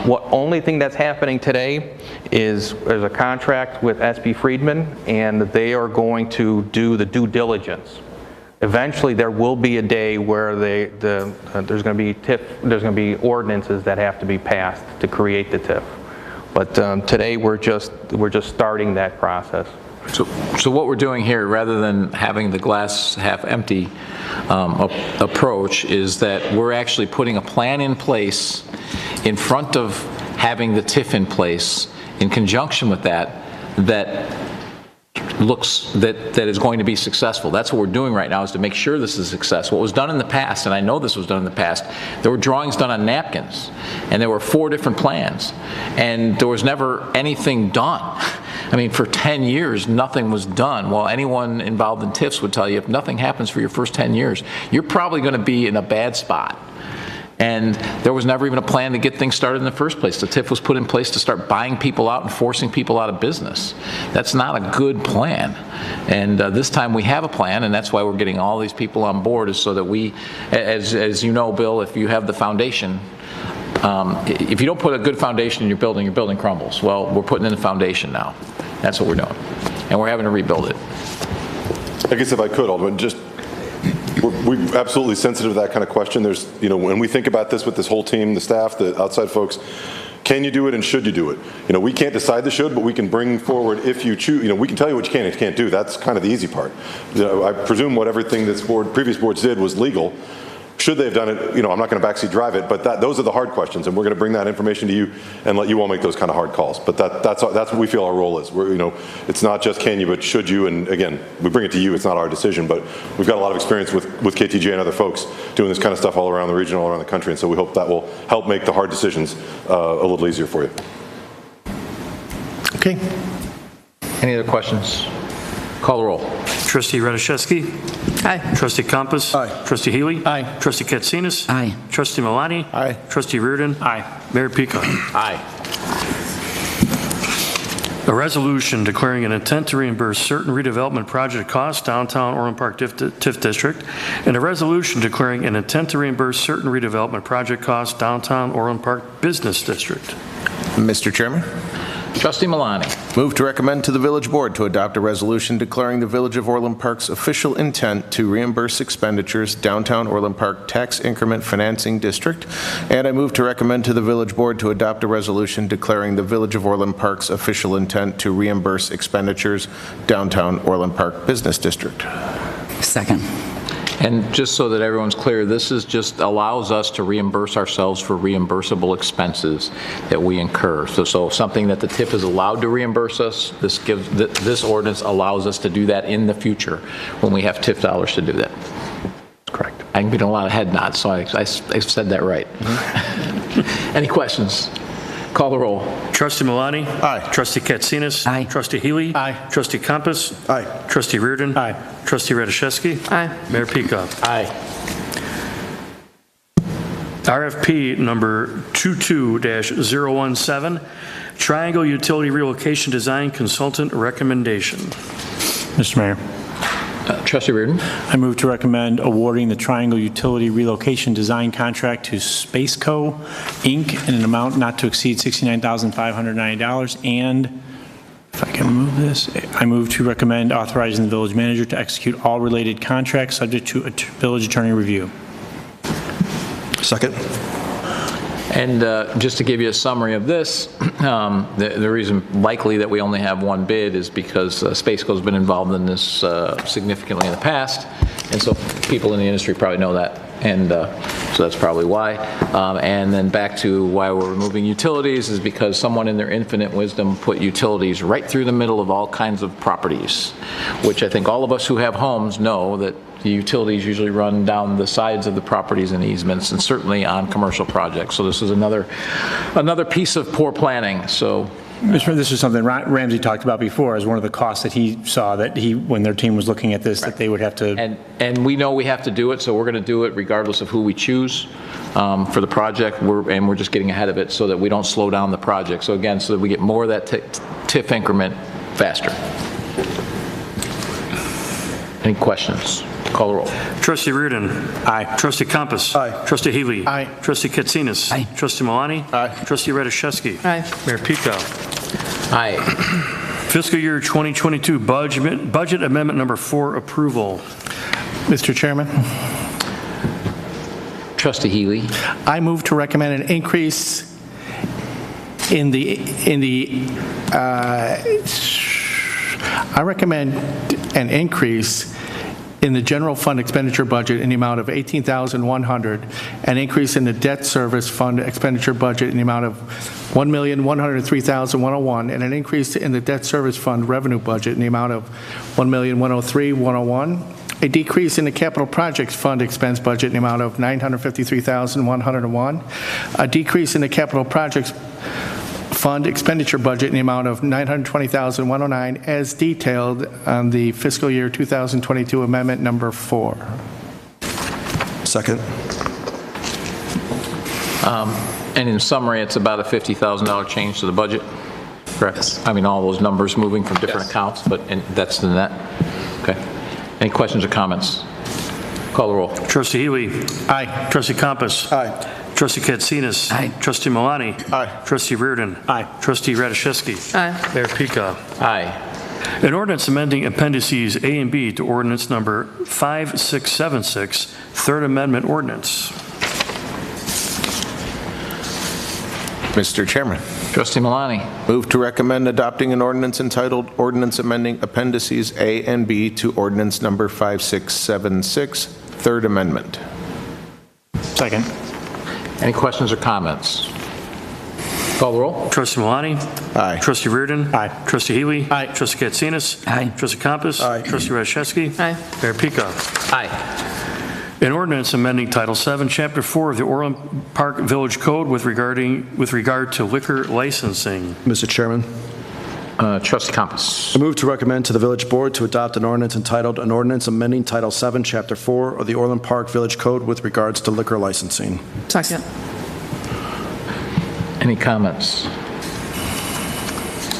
H: What only thing that's happening today is there's a contract with SB Friedman, and they are going to do the due diligence. Eventually, there will be a day where there's going to be there's going to be ordinances that have to be passed to create the TIF. But today, we're just starting that process.
A: So what we're doing here, rather than having the glass half empty approach, is that we're actually putting a plan in place in front of having the TIF in place, in conjunction with that looks that is going to be successful. That's what we're doing right now, is to make sure this is successful. What was done in the past, and I know this was done in the past, there were drawings done on napkins, and there were 4 different plans, and there was never anything done. I mean, for 10 years, nothing was done. Well, anyone involved in TIFs would tell you, if nothing happens for your first 10 years, you're probably going to be in a bad spot. And there was never even a plan to get things started in the first place. The TIF was put in place to start buying people out and forcing people out of business. That's not a good plan. And this time we have a plan, and that's why we're getting all these people on board, is so that we, as you know, Bill, if you have the foundation, if you don't put a good foundation in your building crumbles. Well, we're putting in the foundation now. That's what we're doing. And we're having to rebuild it.
M: I guess if I could, Alderman, just, we're absolutely sensitive to that kind of question. There's, you know, when we think about this with this whole team, the staff, the outside folks, can you do it and should you do it? You know, we can't decide the should, but we can bring forward, if you choose, you know, we can tell you what you can and can't do. That's kind of the easy part. You know, I presume what everything this board, previous boards did was legal. Should they have done it? You know, I'm not going to backseat drive it, but those are the hard questions, and we're going to bring that information to you and let you all make those kind of hard calls. But that's what we feel our role is. We're, you know, it's not just can you, but should you. And again, we bring it to you. It's not our decision, but we've got a lot of experience with KTJ and other folks doing this kind of stuff all around the region, all around the country, and so we hope that will help make the hard decisions a little easier for you.
A: Okay. Any other questions? Call the roll.
B: Trustee Radiszewski.
K: Aye.
B: Trustee Compass.
F: Aye.
B: Trustee Healy.
G: Aye.
B: Trustee Katsinas.
C: Aye.
B: Trustee Malani.
E: Aye.
B: Trustee Reardon.
J: Aye.
B: Mayor Peacock.
A: Aye.
B: A resolution declaring an intent to reimburse certain redevelopment project costs downtown Orland Park TIF District, and a resolution declaring an intent to reimburse certain redevelopment project costs downtown Orland Park Business District.
E: Mr. Chairman,
A: Trustee Malani.
E: move to recommend to the Village Board to adopt a resolution declaring the Village of Orland Park's official intent to reimburse expenditures downtown Orland Park Tax Increment Financing District, and I move to recommend to the Village Board to adopt a resolution declaring the Village of Orland Park's official intent to reimburse expenditures downtown Orland Park Business District.
C: Second.
A: And just so that everyone's clear, this is just allows us to reimburse ourselves for reimbursable expenses that we incur. So something that the TIF is allowed to reimburse us, this ordinance allows us to do that in the future when we have TIF dollars to do that.
H: Correct.
A: I'm getting a lot of head nods, so I said that right. Any questions? Call the roll.
B: Trustee Malani?
E: Aye.
B: Trustee Katsinas?
C: Aye.
B: Trustee Healy?
J: Aye.
B: Trustee Compass?
F: Aye.
B: Trustee Reardon?
J: Aye.
B: Trustee Radiszewski?
K: Aye.
B: Mayor Pika?
A: Aye.
B: RFP number 22-017, Triangle Utility Relocation Design Consultant Recommendation.
J: Mr. Mayor,
A: Trustee Reardon.
J: I move to recommend awarding the Triangle Utility Relocation Design Contract to Spaceco, Inc. in an amount not to exceed $69,590. And if I can move this, I move to recommend authorizing the village manager to execute all related contracts subject to a village attorney review.
F: Second.
A: And just to give you a summary of this, the reason likely that we only have one bid is because Spaceco's been involved in this significantly in the past, and so people in the industry probably know that, and so that's probably why. And then back to why we're removing utilities is because someone in their infinite wisdom put utilities right through the middle of all kinds of properties, which I think all of us who have homes know that the utilities usually run down the sides of the properties and easements, and certainly on commercial projects. So this is another piece of poor planning. So,
J: This is something Ramsey talked about before as one of the costs that he saw that when their team was looking at this, that they would have to.
A: and we know we have to do it, so we're going to do it regardless of who we choose for the project. We're just getting ahead of it so that we don't slow down the project. So again, so that we get more of that TIF increment faster. Any questions? Call the roll.
B: Trustee Reardon.
J: Aye.
B: Trustee Compass.
F: Aye.
B: Trustee Healy.
J: Aye.
B: Trustee Katsinas.
C: Aye.
B: Trustee Malani.
E: Aye.
B: Trustee Radiszewski.
K: Aye.
B: Mayor Pika?
A: Aye.
B: Fiscal year 2022 budget amendment number 4 approval.
G: Mr. Chairman,
A: Trustee Healy.
G: I move to recommend an increase in the I recommend an increase in the general fund expenditure budget in the amount of $18,100, an increase in the debt service fund expenditure budget in the amount of $1,103,101, and an increase in the debt service fund revenue budget in the amount of $1,103,101, a decrease in the capital projects fund expense budget in the amount of $953,101, a decrease in the capital projects fund expenditure budget in the amount of $920,109 as detailed on the fiscal year 2022 amendment number 4.
F: Second.
A: And in summary, it's about a $50,000 change to the budget, correct? Yes. I mean, all those numbers moving from different accounts, but that's the net. Okay. Any questions or comments? Call the roll.
B: Trustee Healy.
G: Aye.
B: Trustee Compass.
F: Aye.
B: Trustee Katsinas.
C: Aye.
B: Trustee Malani.
E: Aye.
B: Trustee Reardon.
J: Aye.
B: Trustee Radiszewski.
K: Aye.
B: Mayor Pika?
A: Aye.
B: An ordinance amending appendices A and B to ordinance number 5676, Third Amendment ordinance.
E: Mr. Chairman,
A: Trustee Malani.
E: move to recommend adopting an ordinance entitled Ordinance Amending Appendices A and B to Ordinance Number 5676, Third Amendment.
J: Second.
A: Any questions or comments? Call the roll.
B: Trustee Malani.
E: Aye.
B: Trustee Reardon.
J: Aye.
B: Trustee Healy.
G: Aye.
B: Trustee Katsinas.
C: Aye.
B: Trustee Compass.
F: Aye.
B: Trustee Radiszewski.
K: Aye.
B: Mayor Pika?
A: Aye.
B: An ordinance amending Title 7, Chapter 4 of the Orland Park Village Code with regard to liquor licensing.
F: Mr. Chairman,
A: Trustee Compass.
F: I move to recommend to the village board to adopt an ordinance entitled An Ordinance Amending Title 7, Chapter 4 of the Orland Park Village Code with regards to liquor licensing.
K: Second.
A: Any comments?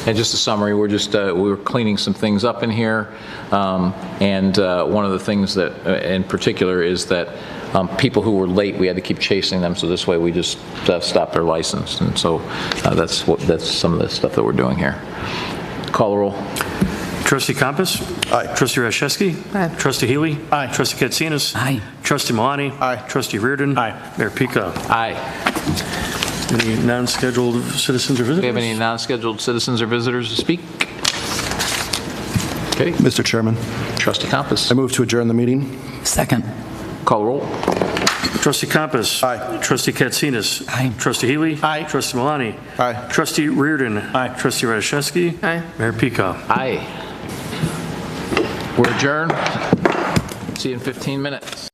A: And just a summary, we're cleaning some things up in here, and one of the things that, in particular, is that people who were late, we had to keep chasing them, so this way we just stopped their license, and so that's some of the stuff that we're doing here. Call the roll.
B: Trustee Compass.
F: Aye.
B: Trustee Radiszewski.
K: Aye.
B: Trustee Healy.
G: Aye.
B: Trustee Katsinas.
C: Aye.
B: Trustee Malani.
E: Aye.
B: Trustee Reardon.
J: Aye.
B: Mayor Pika?
A: Aye.
B: Any non-scheduled citizens or visitors?
A: Do we have any non-scheduled citizens or visitors to speak? Okay.
F: Mr. Chairman,
A: Trustee Compass.
F: I move to adjourn the meeting.
C: Second.
A: Call the roll.
B: Trustee Compass.
F: Aye.
B: Trustee Katsinas.
C: Aye.
B: Trustee Healy.
G: Aye.
B: Trustee Malani.
E: Aye.
B: Trustee Reardon.
J: Aye.
B: Trustee Radiszewski.
K: Aye.
B: Mayor Pika?
A: Aye. We're adjourned. See you in 15 minutes.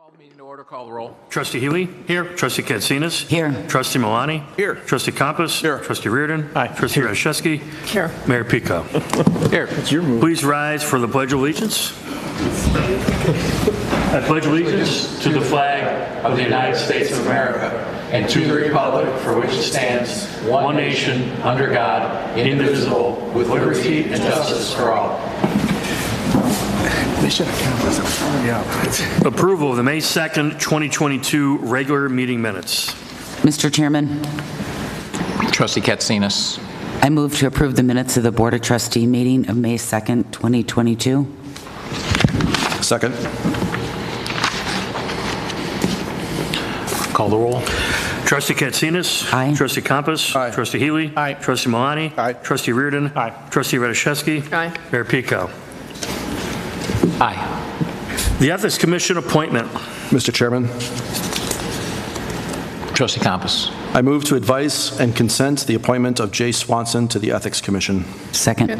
A: Call the meeting to order. Call the roll.
B: Trustee Healy? Here. Trustee Katsinas?
C: Here.
B: Trustee Milani?
E: Here.
B: Trustee Campos?
E: Here.
B: Trustee Reardon? Aye. Trustee Rashevsky?
K: Here.
B: Mayor Pico?
A: Here.
J: It's your move.
B: Please rise for the Pledge of Allegiance. I pledge allegiance to the flag of the United States of America and to the republic for which it stands, one nation, under God, indivisible, with liberty and justice for all. Approval of the May 2nd, 2022 regular meeting minutes.
C: Mr. Chairman,
A: Trustee Katsinas.
C: I move to approve the minutes of the Board of Trustee meeting of May 2nd, 2022.
F: Second.
A: Call the roll.
B: Trustee Katsinas?
C: Aye.
B: Trustee Campos?
F: Aye.
B: Trustee Healy?
J: Aye.
B: Trustee Milani?
F: Aye.
B: Trustee Reardon?
J: Aye.
B: Trustee Rashevsky?
K: Aye.
B: Mayor Pico?
A: Aye.
B: The Ethics Commission appointment.
F: Mr. Chairman,
A: Trustee Campos.
F: I move to advise and consent the appointment of Jay Swanson to the Ethics Commission.
C: Second.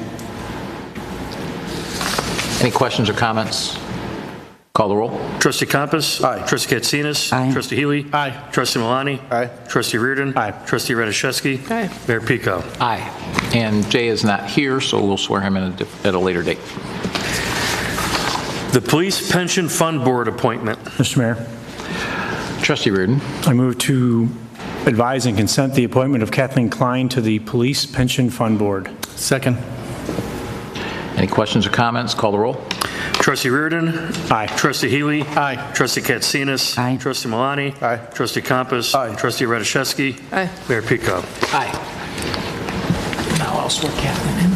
A: Any questions or comments? Call the roll.
B: Trustee Campos?
F: Aye.
B: Trustee Katsinas?
C: Aye.
B: Trustee Healy?
J: Aye.
B: Trustee Milani?
F: Aye.
B: Trustee Reardon?
J: Aye.
B: Trustee Rashevsky?
K: Aye.
B: Mayor Pico?
A: Aye. And Jay is not here, so we'll swear him in at a later date.
B: The Police Pension Fund Board appointment.
J: Mr. Mayor,
A: Trustee Reardon.
J: I move to advise and consent the appointment of Kathleen Klein to the Police Pension Fund Board.
G: Second.
A: Any questions or comments? Call the roll.
B: Trustee Reardon?
J: Aye.
B: Trustee Healy?
G: Aye.
B: Trustee Katsinas?
C: Aye.
B: Trustee Milani?
F: Aye.
B: Trustee Campos?
F: Aye.
B: Trustee Rashevsky?
K: Aye.
B: Mayor Pico?
A: Aye. Now I'll swear Kathleen in.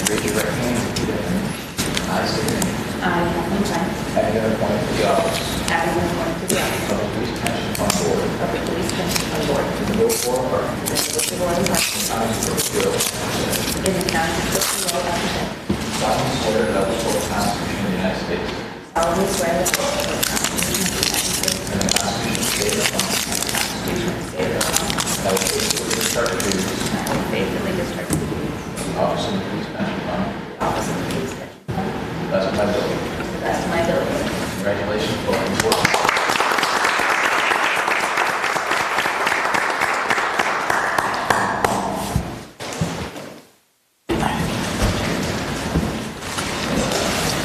A: Raise your right hand and repeat after me. I state your name.
N: I, Kathleen Klein,
A: Having been appointed to the office
N: having been appointed to the office
A: of the Police Pension Fund Board
N: of the Police Pension Fund Board
A: in the Village Board of Park,
N: in the Village of Orland,
A: County of Brookfield,
N: in the County of Brookfield, Washington,
A: solemnly swear that I will support the Constitution of the United States
N: solemnly swear that I will support the Constitution of the United States
A: and the Constitution of the State of Illinois,
N: and the Constitution of the State of Illinois,
A: and I will faithfully discharge the duties
N: and I will faithfully discharge the duties
A: of the office of the Police Pension Fund
N: of the office of the Police Pension Fund
A: to the best of my ability.
N: to the best of my ability.
A: Congratulations, welcome aboard.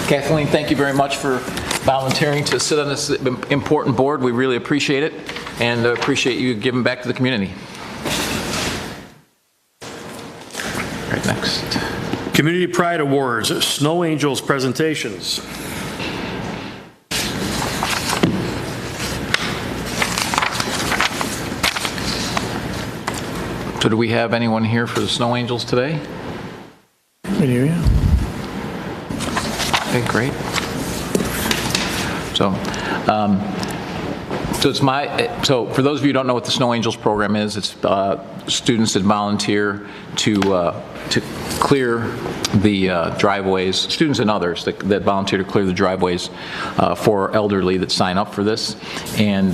A: Kathleen, thank you very much for volunteering to sit on this important board. We really appreciate it and appreciate you giving back to the community. Right, next.
B: Community Pride Awards, Snow Angels presentations.
A: So do we have anyone here for the Snow Angels today?
J: We do, yeah.
A: Okay, great. So for those of you who don't know what the Snow Angels program is, it's students that volunteer to clear the driveways, students and others that volunteer to clear the driveways for elderly that sign up for this. And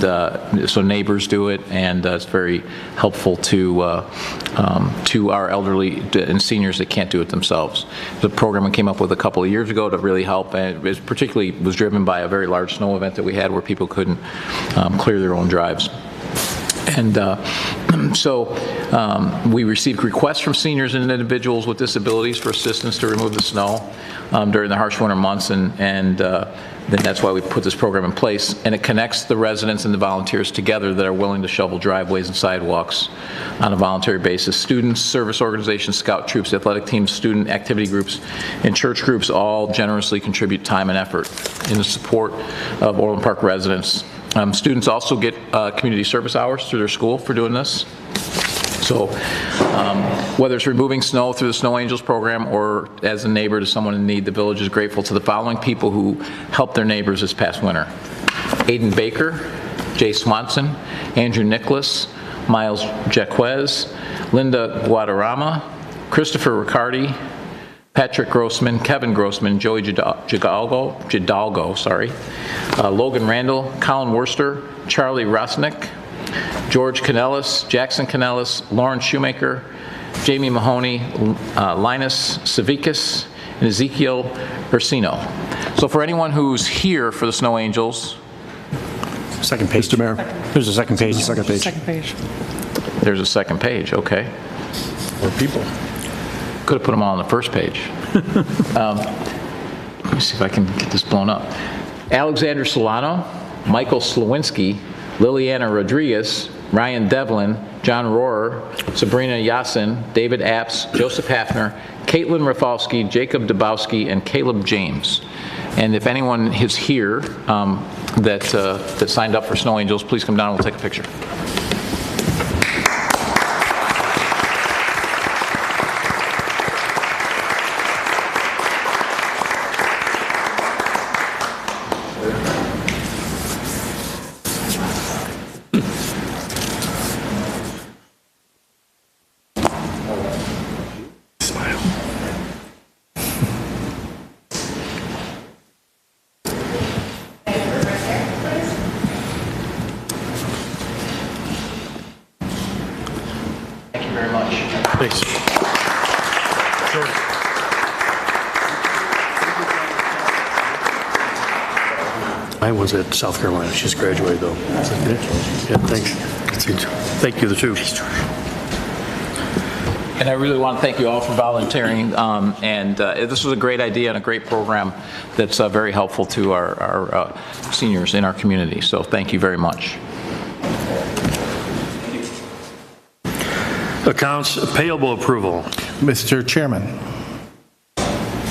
A: so neighbors do it, and it's very helpful to our elderly and seniors that can't do it themselves. The program we came up with a couple of years ago to really help, and it particularly was driven by a very large snow event that we had where people couldn't clear their own drives. And we received requests from seniors and individuals with disabilities for assistance to remove the snow during the harsh winter months, and then that's why we put this program in place. And it connects the residents and the volunteers together that are willing to shovel driveways and sidewalks on a voluntary basis. Students, service organizations, scout troops, athletic teams, student activity groups, and church groups all generously contribute time and effort in the support of Orland Park residents. Students also get community service hours through their school for doing this. So whether it's removing snow through the Snow Angels program or as a neighbor to someone in need, the village is grateful to the following people who helped their neighbors this past winter: Aiden Baker, Jay Swanson, Andrew Nicholas, Miles Jaquez, Linda Guadarrama, Christopher Riccardi, Patrick Grossman, Kevin Grossman, Joey Jidalgo, Logan Randall, Colin Worster, Charlie Rosnick, George Canellis, Jackson Canellis, Lauren Shoemaker, Jamie Mahoney, Linus Savickas, and Ezekiel Ursino. So for anyone who's here for the Snow Angels,
J: Second page.
F: Mr. Mayor.
J: There's a second page.
F: Second page.
K: Second page.
A: there's a second page, okay.
J: More people.
A: Could have put them all on the first page. Let me see if I can get this blown up. Alexander Solano, Michael Slawinski, Liliana Rodriguez, Ryan Devlin, John Rohrer, Sabrina Yasin, David Apps, Joseph Hafner, Caitlin Rafalski, Jacob Dabowski, and Caleb James. And if anyone is here that signed up for Snow Angels, please come down and we'll take a picture.
J: Thanks. I was at South Carolina. She's graduated, though. Yeah, thanks. Thank you, the two.
A: And I really want to thank you all for volunteering. This was a great idea and a great program that's very helpful to our seniors in our community. So thank you very much.
J: Accounts payable approval.
G: Mr. Chairman,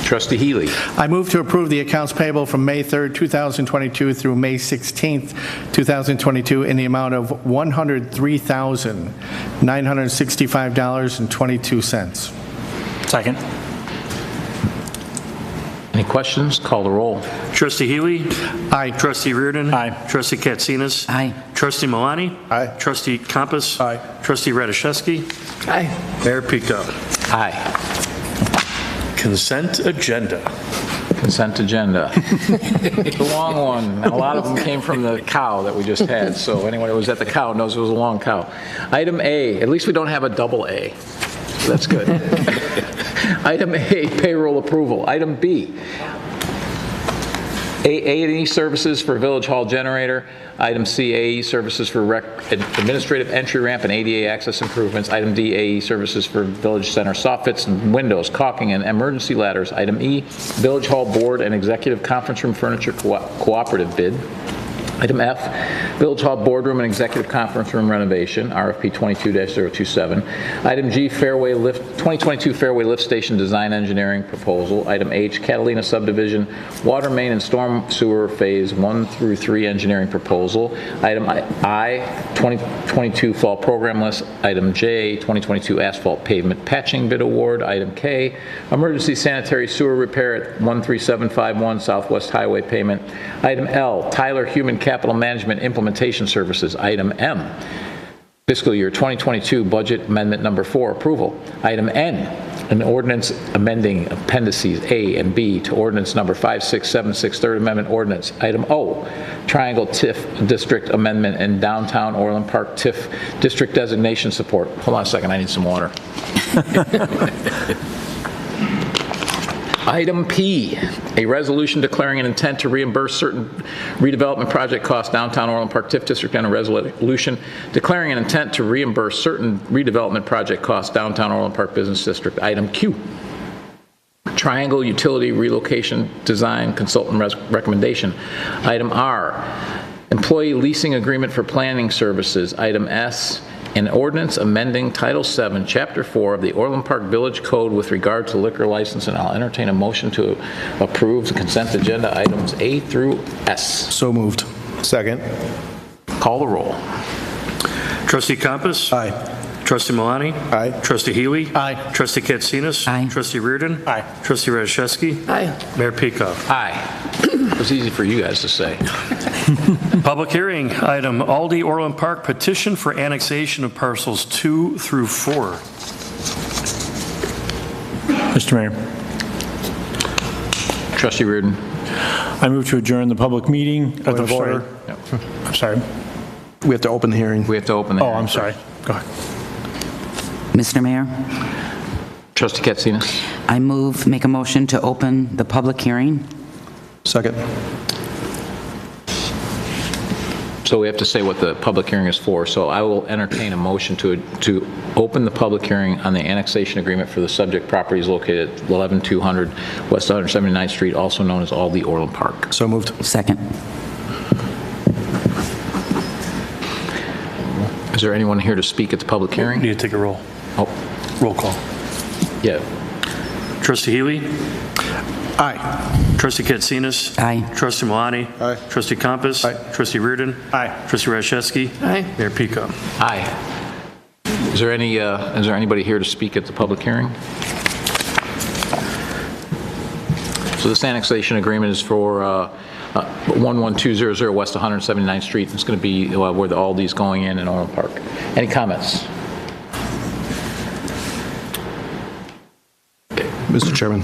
A: Trustee Healy.
G: I move to approve the accounts payable from May 3rd, 2022 through May 16th, 2022 in the amount of $103,965.22.
J: Second.
A: Any questions? Call the roll.
J: Trustee Healy.
G: Aye.
J: Trustee Reardon.
F: Aye.
J: Trustee Katsinas.
C: Aye.
J: Trustee Malani.
F: Aye.
J: Trustee Compass.
F: Aye.
J: Trustee Radiszewski.
K: Aye.
J: Mayor Pico.
A: Aye.
J: Consent agenda.
A: Consent agenda. It's a long one. And a lot of them came from the cow that we just had. So anyone who was at the cow knows it was a long cow. Item A, at least we don't have a double A. So that's good. Item A, payroll approval. Item B, A&E services for Village Hall generator. Item C, AE services for administrative entry ramp and ADA access improvements. Item D, AE services for Village Center soffits and windows, caulking, and emergency ladders. Item E, Village Hall board and executive conference room furniture cooperative bid. Item F, Village Hall boardroom and executive conference room renovation, RFP 22-027. Item G, 2022 Fairway Lift Station design engineering proposal. Item H, Catalina subdivision water main and storm sewer phase 1 through 3 engineering proposal. Item I, 2022 fall program list. Item J, 2022 asphalt pavement patching bid award. Item K, emergency sanitary sewer repair at 13751 Southwest Highway payment. Item L, Tyler Human Capital Management Implementation Services. Item M, fiscal year 2022 budget amendment number 4 approval. Item N, an ordinance amending appendices A and B to ordinance number 5676 third amendment ordinance. Item O, Triangle TIF district amendment and downtown Orland Park TIF district designation support. Hold on a second, I need some water. Item P, a resolution declaring an intent to reimburse certain redevelopment project costs downtown Orland Park TIF District and a resolution declaring an intent to reimburse certain redevelopment project costs downtown Orland Park Business District. Item Q, Triangle Utility Relocation Design Consultant recommendation. Item R, Employee Leasing Agreement for Planning Services. Item S, an ordinance amending Title VII, Chapter 4 of the Orland Park Village Code with regard to liquor license, and I'll entertain a motion to approve the consent agenda items A through S.
F: So moved.
E: Second.
A: Call the roll.
J: Trustee Compass.
F: Aye.
J: Trustee Malani.
E: Aye.
J: Trustee Healy.
G: Aye.
J: Trustee Katsinas.
C: Aye.
J: Trustee Reardon.
F: Aye.
J: Trustee Radiszewski.
K: Aye.
J: Mayor Pico.
A: Aye. It was easy for you guys to say.
J: Public hearing, item Aldi Orland Park petition for annexation of parcels 2 through 4.
O: Mr. Mayor,
A: Trustee Reardon.
O: I move to adjourn the public meeting of the board. I'm sorry.
F: We have to open the hearing.
A: We have to open the
O: Oh,
A: hearing.
O: I'm sorry. Go ahead.
C: Mr. Mayor,
A: Trustee Katsinas?
C: Make a motion to open the public hearing.
F: Second.
A: So we have to say what the public hearing is for. So I will entertain a motion to open the public hearing on the annexation agreement for the subject properties located at 11200 West 179th Street, also known as Aldi Orland Park.
F: So moved.
C: Second.
A: Is there anyone here to speak at the public hearing?
B: Need to take a roll.
A: Oh,
B: Roll call.
A: yeah.
B: Trustee Healy?
F: Aye.
B: Trustee Katsinas?
C: Aye.
B: Trustee Malani?
F: Aye.
B: Trustee Compass?
F: Aye.
B: Trustee Reardon?
J: Aye.
B: Trustee Rashevsky?
K: Aye.
B: Mayor Pico?
A: Aye. Is there anybody here to speak at the public hearing? So this annexation agreement is for 11200 West 179th Street. It's going to be where the Aldi's going in Orland Park. Any comments?
F: Mr. Chairman,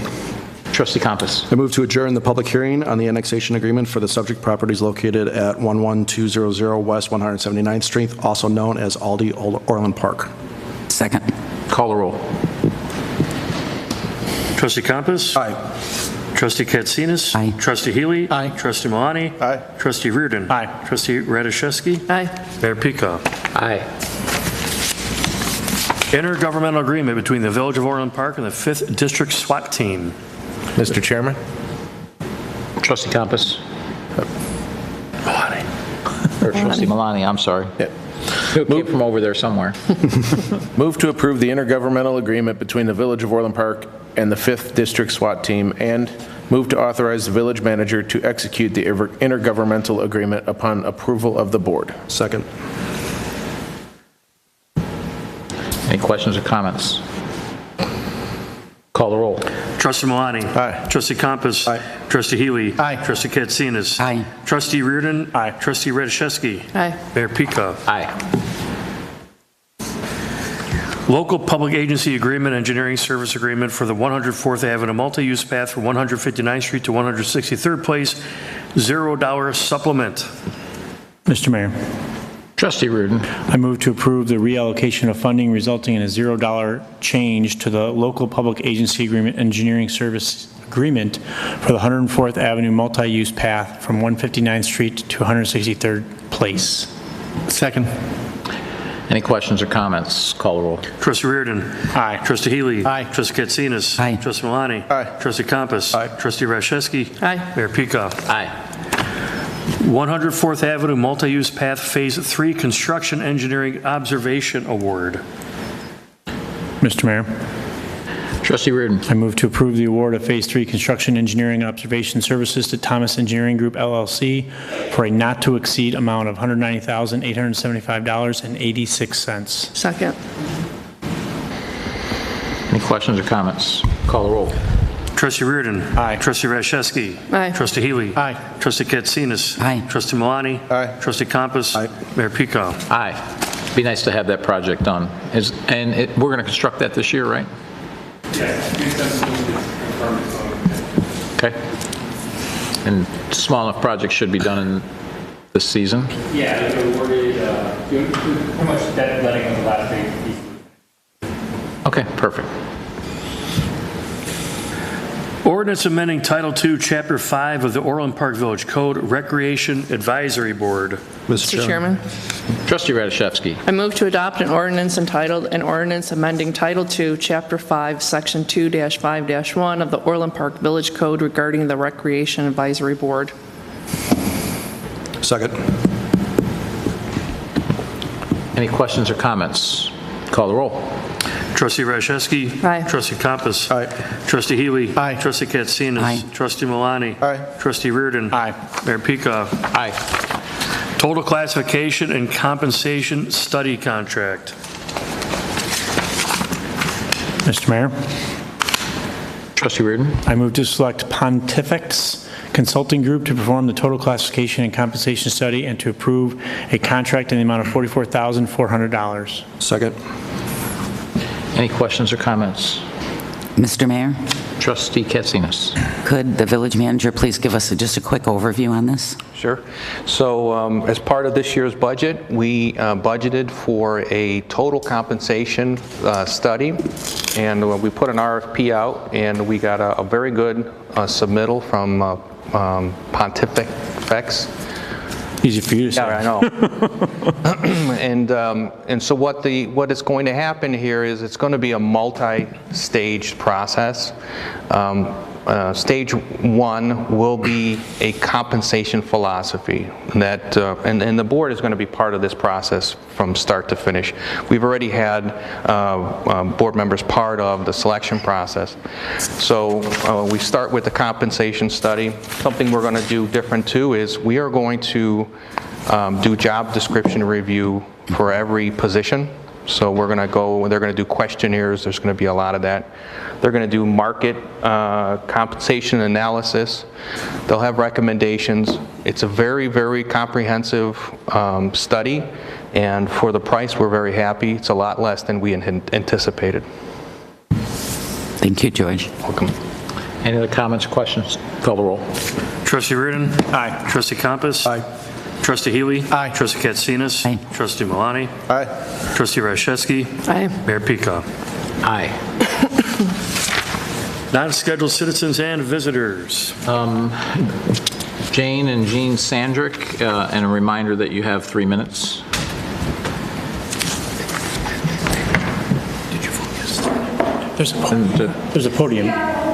A: Trustee Compass.
F: I move to adjourn the public hearing on the annexation agreement for the subject properties located at 11200 West 179th Street, also known as Aldi Orland Park.
C: Second.
A: Call the roll.
B: Trustee Compass?
F: Aye.
B: Trustee Katsinas?
C: Aye.
B: Trustee Healy?
F: Aye.
B: Trustee Malani?
F: Aye.
B: Trustee Reardon?
J: Aye.
B: Trustee Rashevsky?
K: Aye.
B: Mayor Pico?
A: Aye.
B: Intergovernmental agreement between the Village of Orland Park and the 5th District SWAT Team.
E: Mr. Chairman?
A: Trustee Compass. Malani. Or Trustee Malani, I'm sorry.
E: Yeah.
A: It came from over there somewhere.
E: Move to approve the intergovernmental agreement between the Village of Orland Park and the 5th District SWAT Team, and move to authorize the village manager to execute the intergovernmental agreement upon approval of the board.
F: Second.
A: Any questions or comments? Call the roll.
B: Trustee Malani?
E: Aye.
B: Trustee Compass?
F: Aye.
B: Trustee Healy?
F: Aye.
B: Trustee Katsinas?
C: Aye.
B: Trustee Reardon?
J: Aye.
B: Trustee Rashevsky?
K: Aye.
B: Mayor Pico?
A: Aye.
B: Local Public Agency Agreement, Engineering Service Agreement for the 104th Avenue Multi-Use Path from 159th Street to 163rd Place, $0 supplement.
O: Mr. Mayor,
A: Trustee Reardon.
O: I move to approve the reallocation of funding resulting in a $0 change to the local public agency agreement engineering service agreement for the 104th Avenue multi-use path from 159th Street to 163rd Place.
G: Second.
A: Any questions or comments? Call the roll.
B: Trustee Reardon.
O: Aye.
B: Trustee Healy.
G: Aye.
B: Trustee Katsinas.
C: Aye.
B: Trustee Malani.
E: Aye.
B: Trustee Compass.
F: Aye.
B: Trustee Rashevsky.
K: Aye.
B: Mayor Pico.
A: Aye.
B: 104th Avenue Multi-Use Path Phase 3 Construction Engineering Observation Award.
O: Mr. Mayor,
A: Trustee Reardon.
O: I move to approve the award of Phase 3 Construction Engineering Observation Services to Thomas Engineering Group, LLC for a not-to-exceed amount of $190,875.86.
K: Second.
A: Any questions or comments? Call the roll.
B: Trustee Reardon.
O: Aye.
B: Trustee Rashevsky.
K: Aye.
B: Trustee Healy.
O: Aye.
B: Trustee Katsinas.
C: Aye.
B: Trustee Malani.
E: Aye.
B: Trustee Compass.
F: Aye.
B: Mayor Pico.
A: Aye. Be nice to have that project done. We're going to construct that this year, right? Okay. And small enough projects should be done in this season?
J: Yeah, they awarded, pretty much that letting of the last day.
A: Okay, perfect.
B: Ordinance amending Title II, Chapter 5 of the Orland Park Village Code, Recreation Advisory Board.
K: Mr. Chairman,
A: Trustee Rashevsky.
K: I move to adopt an ordinance entitled, an ordinance amending Title II, Chapter 5, Section 2-5-1 of the Orland Park Village Code regarding the Recreation Advisory Board.
F: Second.
A: Any questions or comments? Call the roll.
B: Trustee Rashevsky.
K: Aye.
B: Trustee Compass.
F: Aye.
B: Trustee Healy.
G: Aye.
B: Trustee Katsinas.
C: Aye.
B: Trustee Malani.
F: Aye.
B: Trustee Reardon.
O: Aye.
B: Mayor Pico.
A: Aye.
B: Total Classification and Compensation Study Contract.
O: Mr. Mayor,
A: Trustee Reardon.
O: I move to select Pontifex Consulting Group to perform the total classification and compensation study and to approve a contract in the amount of $44,400.
F: Second.
A: Any questions or comments?
C: Mr. Mayor,
A: Trustee Katsinas.
C: could the village manager please give us just a quick overview on this?
H: Sure. So as part of this year's budget, we budgeted for a total compensation study, and we put an RFP out, and we got a very good submittal from Pontifex.
O: Easy for you to say.
H: Yeah, I know. And so what is going to happen here is it's going to be a multi-staged process. Stage one will be a compensation philosophy that, and the board is going to be part of this process from start to finish. We've already had board members part of the selection process. So we start with the compensation study. Something we're going to do different too is we are going to do job description review for every position. So we're going to go, they're going to do questionnaires, there's going to be a lot of that. They're going to do market compensation analysis. They'll have recommendations. It's a very, very comprehensive study, and for the price, we're very happy. It's a lot less than we anticipated.
C: Thank you, George.
H: Welcome.
A: Any other comments or questions? Call the roll.
B: Trustee Reardon?
J: Aye.
B: Trustee Compass?
F: Aye.
B: Trustee Healy?
F: Aye.
B: Trustee Katsinas?
C: Aye.
B: Trustee Malani?
E: Aye.
B: Trustee Rashevsky?
K: Aye.
B: Mayor Peacock?
A: Aye.
B: Non-scheduled citizens and visitors.
A: Jane and Jean Sandrick, and a reminder that you have 3 minutes.
O: There's a podium.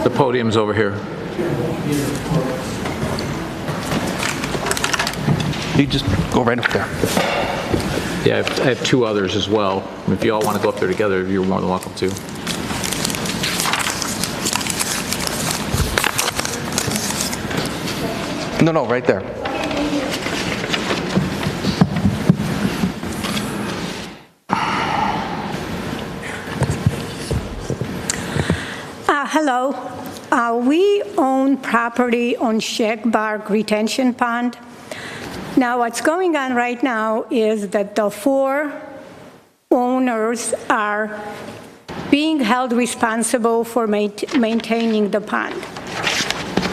A: The podium's over here.
H: You just go right up there.
A: Yeah, I have 2 others as well. If you all want to go up there together, you're more than welcome to.
H: No, right there.
N: Hello. We own property on Shagbark Retention Pond. Now, what's going on right now is that the 4 owners are being held responsible for maintaining the pond.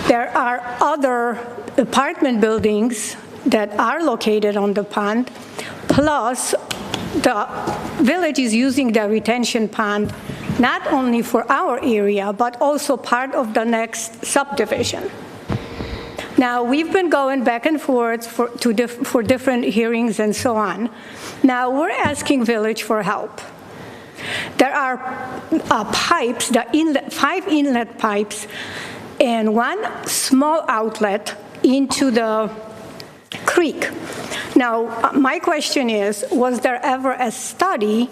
N: There are other apartment buildings that are located on the pond, plus the village is using the retention pond not only for our area, but also part of the next subdivision. Now, we've been going back and forth for different hearings and so on. Now, we're asking village for help. There are pipes, 5 inlet pipes, and 1 small outlet into the creek. Now, my question is, was there ever a study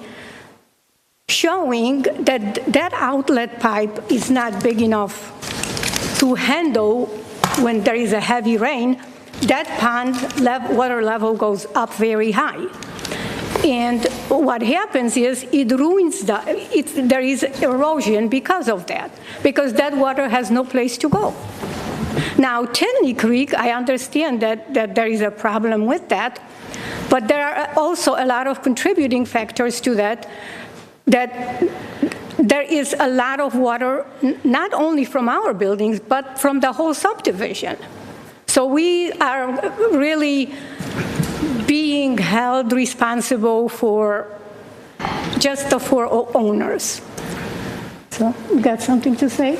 N: showing that that outlet pipe is not big enough to handle when there is a heavy rain? That pond water level goes up very high. And what happens is it ruins there is erosion because of that, because that water has no place to go. Now, Tinley Creek, I understand that there is a problem with that, but there are also a lot of contributing factors to that there is a lot of water, not only from our buildings, but from the whole subdivision. So we are really being held responsible for just the 4 owners. So, you got something to say?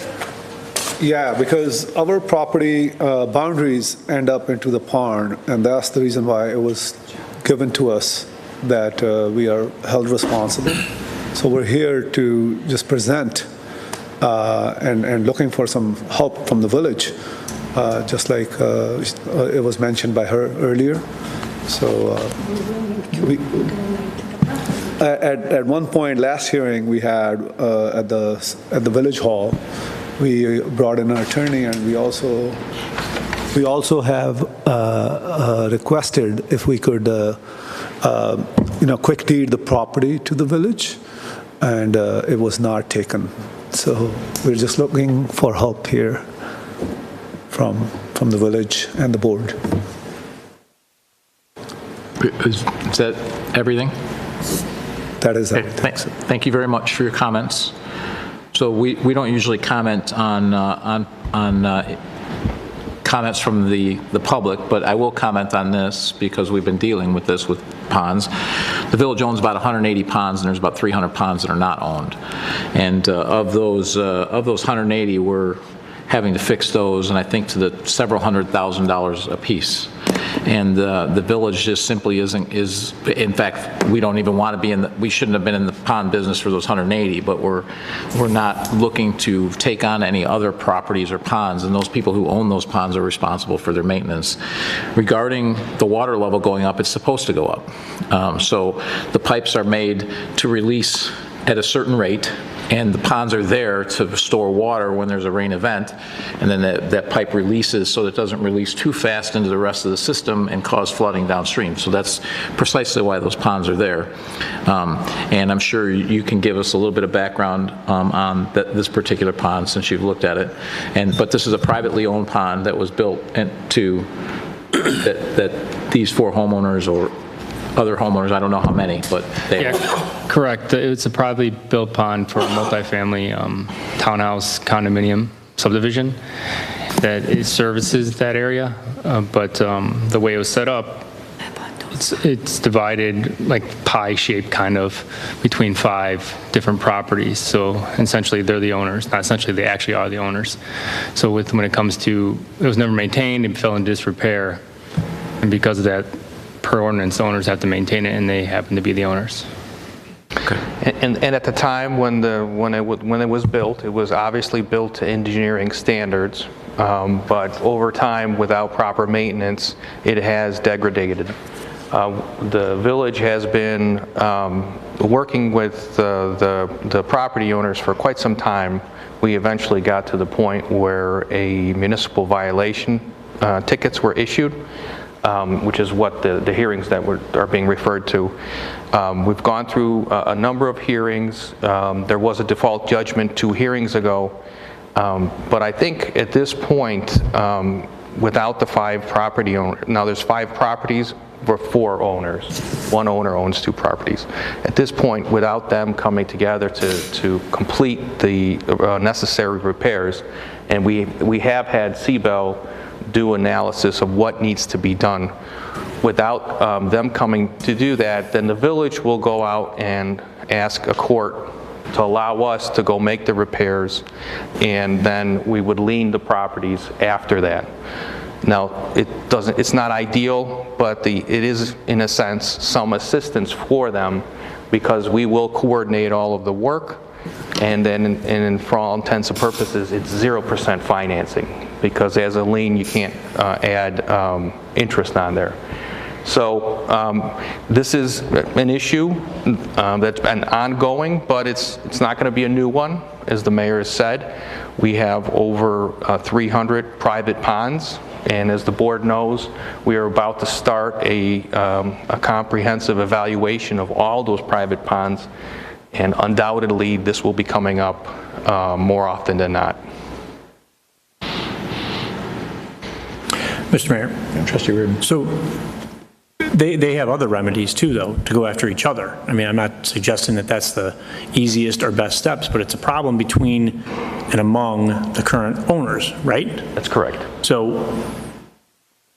P: Yeah, because our property boundaries end up into the pond, and that's the reason why it was given to us that we are held responsible. So we're here to just present and looking for some help from the village, just like it was mentioned by her earlier. So at one point last hearing we had at the village hall, we brought in an attorney, and we also have requested if we could quick deed the property to the village, and it was not taken. So we're just looking for help here from the village and the board.
A: Is that everything?
P: That is
A: everything. Thank you very much for your comments. So we don't usually comment on comments from the public, but I will comment on this because we've been dealing with this with ponds. The village owns about 180 ponds, and there's about 300 ponds that are not owned. And of those 180, we're having to fix those, and I think to the several $100,000 a piece. And the village just simply in fact, we don't even want to be we shouldn't have been in the pond business for those 180, but we're not looking to take on any other properties or ponds, and those people who own those ponds are responsible for their maintenance. Regarding the water level going up, it's supposed to go up. So the pipes are made to release at a certain rate, and the ponds are there to store water when there's a rain event, and then that pipe releases so that it doesn't release too fast into the rest of the system and cause flooding downstream. So that's precisely why those ponds are there. And I'm sure you can give us a little bit of background on this particular pond since you've looked at it. But this is a privately owned pond that was built that these 4 homeowners or other homeowners, I don't know how many, but they...
Q: Yeah, correct. It's a privately built pond for a multifamily townhouse condominium subdivision that it services that area, but the way it was set up, it's divided like pie-shaped kind of between 5 different properties. So essentially they're the owners. Not essentially, they actually are the owners. So when it comes to, it was never maintained and fell in disrepair, and because of that, per ordinance, owners have to maintain it, and they happen to be the owners.
H: Okay. And at the time when it was built, it was obviously built to engineering standards, but over time, without proper maintenance, it has degraded. The village has been working with the property owners for quite some time. We eventually got to the point where a municipal violation tickets were issued. Which is what the hearings that are being referred to. We've gone through a number of hearings. There was a default judgment 2 hearings ago. But I think at this point, without the 5 property owners, now there's 5 properties for 4 owners. 1 owner owns 2 properties. At this point, without them coming together to complete the necessary repairs, and we have had CBEL do analysis of what needs to be done. Without them coming to do that, then the village will go out and ask a court to allow us to go make the repairs, and then we would lien the properties after that. Now, it's not ideal, but it is, in a sense, some assistance for them, because we will coordinate all of the work, and then for all intents and purposes, it's 0% financing, because as a lien, you can't add interest on there. So this is an issue that's been ongoing, but it's not going to be a new one, as the mayor has said. We have over 300 private ponds, and as the board knows, we are about to start a comprehensive evaluation of all those private ponds, and undoubtedly this will be coming up more often than not.
O: Mr. Mayor. Trustee Reardon. So they have other remedies too, though, to go after each other. I mean, I'm not suggesting that that's the easiest or best steps, but it's a problem between and among the current owners, right?
H: That's correct.
O: So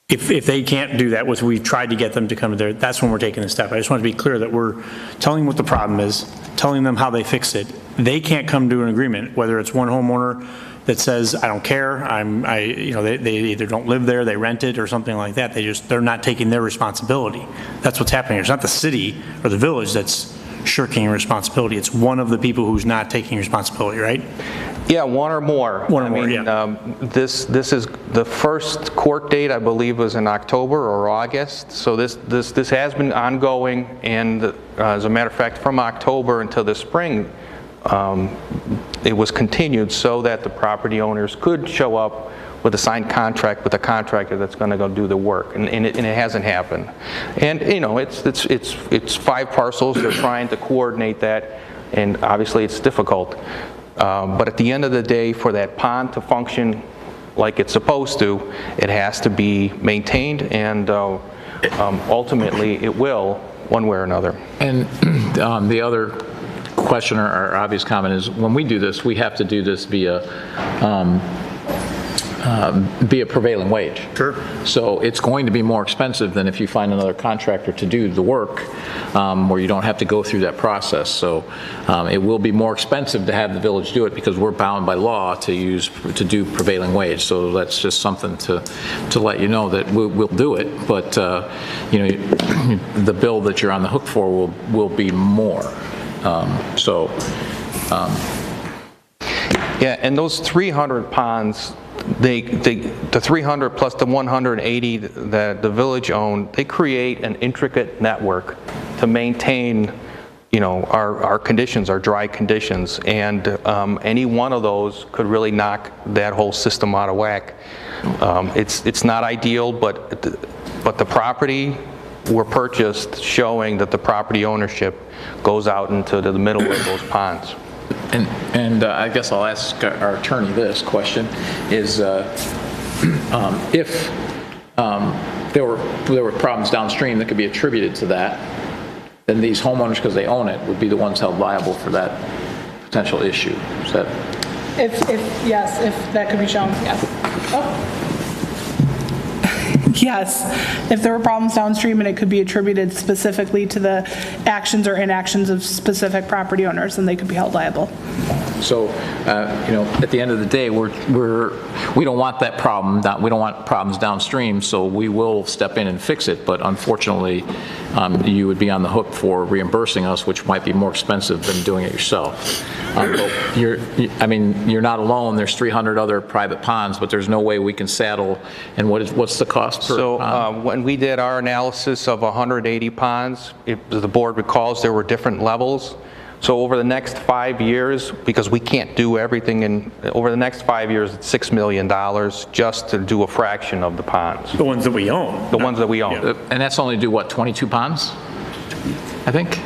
O: if they can't do that, which we've tried to get them to come to there, that's when we're taking the step. I just want to be clear that we're telling them what the problem is, telling them how they fix it. They can't come to an agreement, whether it's one homeowner that says, I don't care, they either don't live there, they rent it or something like that. They're not taking their responsibility. That's what's happening. It's not the city or the village that's shirking responsibility. It's one of the people who's not taking responsibility, right?
H: Yeah, one or more. This is the first court date, I believe, was in October or August. So this has been ongoing, and as a matter of fact, from October until the spring, it was continued so that the property owners could show up with a signed contract with a contractor that's going to go do the work, and it hasn't happened. And it's 5 parcels. They're trying to coordinate that, and obviously it's difficult. But at the end of the day, for that pond to function like it's supposed to, it has to be maintained, and ultimately it will, one way or another.
A: And the other question or obvious comment is when we do this, we have to do this via prevailing wage.
F: Sure.
A: So it's going to be more expensive than if you find another contractor to do the work where you don't have to go through that process. So it will be more expensive to have the village do it because we're bound by law to do prevailing wage. So that's just something to let you know that we'll do it, but the bill that you're on the hook for will be more.
H: Yeah, and those 300 ponds, the 300 plus the 180 that the village owned, they create an intricate network to maintain, our conditions, our dry conditions, and any one of those could really knock that whole system out of whack. It's not ideal, but the property were purchased showing that the property ownership goes out into the middle of those ponds.
A: And I guess I'll ask our attorney this question, is if there were problems downstream that could be attributed to that, then these homeowners, because they own it, would be the ones held liable for that potential issue. Is that?
R: If that could be shown, yes. Oh. Yes, if there were problems downstream and it could be attributed specifically to the actions or inactions of specific property owners, then they could be held liable.
A: So, at the end of the day, we don't want that problem. We don't want problems downstream. So we will step in and fix it. But unfortunately, you would be on the hook for reimbursing us, which might be more expensive than doing it yourself. But you're not alone. There's 300 other private ponds, but there's no way we can saddle. And what's the cost per pond?
H: When we did our analysis of 180 ponds, if the board recalls, there were different levels. So over the next 5 years, because we can't do everything, over the next 5 years, it's $6 million just to do a fraction of the ponds.
O: The ones that we own.
H: The ones that we own.
A: Yeah. And that's only do what, 22 ponds? I think?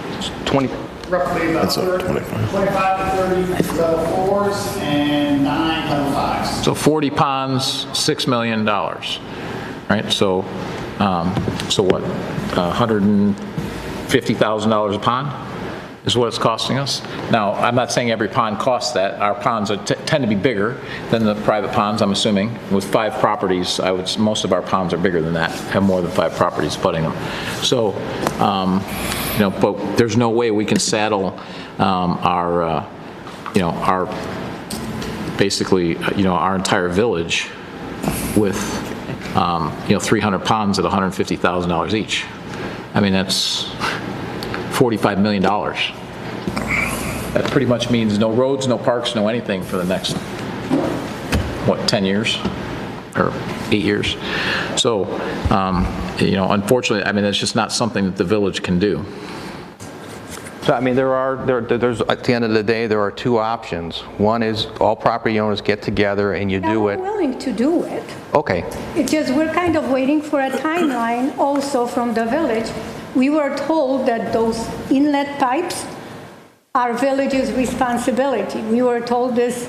H: 20.
L: Roughly about 25 to 30 level 4s and 9 level 5s.
A: So 40 ponds, $6 million, right? So what, $150,000 a pond is what it's costing us? Now, I'm not saying every pond costs that. Our ponds tend to be bigger than the private ponds, I'm assuming. With 5 properties, most of our ponds are bigger than that, have more than 5 properties putting them. So, but there's no way we can saddle our entire village with 300 ponds at $150,000 each. I mean, that's $45 million. That pretty much means no roads, no parks, no anything for the next, 10 years or 8 years. So, unfortunately, that's just not something that the village can do.
H: So, there's at the end of the day, there are 2 options. One is all property owners get together and you do it.
N: We're willing to do it.
H: Okay.
N: It's just we're kind of waiting for a timeline also from the village. We were told that those inlet pipes are village's responsibility. We were told this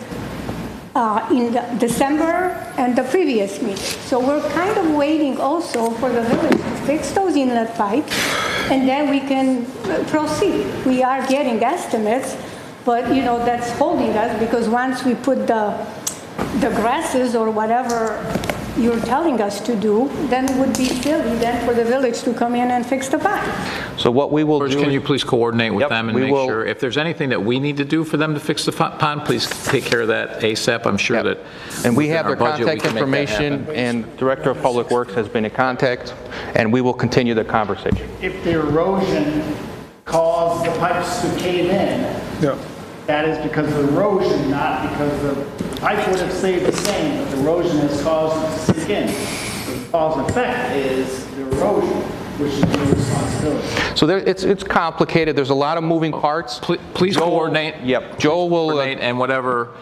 N: in December and the previous meeting. So we're kind of waiting also for the village to fix those inlet pipes, and then we can proceed. We are getting estimates, but that's holding us because once we put the grasses or whatever you're telling us to do, then it would be silly then for the village to come in and fix the pipe.
H: So what we will do...
A: Can you please coordinate with them and make sure, if there's anything that we need to do for them to fix the pond, please take care of that ASAP. I'm sure that...
H: And we have their contact information, and Director of Public Works has been in contact, and we will continue the conversation.
L: If the erosion caused the pipes to cave in, that is because of erosion, not because the pipe would have stayed the same, but the erosion has caused it to sink in. The cause and effect is the erosion, which is your responsibility.
H: So it's complicated. There's a lot of moving parts.
A: Please coordinate.
H: Yep. Joel will...
A: Coordinate, and whatever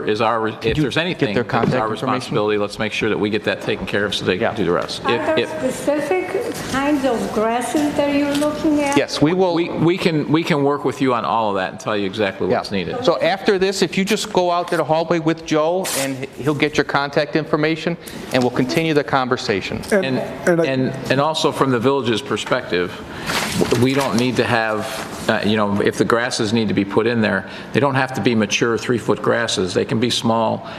A: is our... If there's anything that's our responsibility, let's make sure that we get that taken care of so they can do the rest.
N: Are there specific kinds of grasses that you're looking at?
H: Yes, we will.
A: We can work with you on all of that and tell you exactly what's needed.
H: So after this, if you just go out to the hallway with Joe, and he'll get your contact information, and we'll continue the conversation.
A: And also from the village's perspective, we don't need to have, if the grasses need to be put in there, they don't have to be mature 3-foot grasses. They can be small,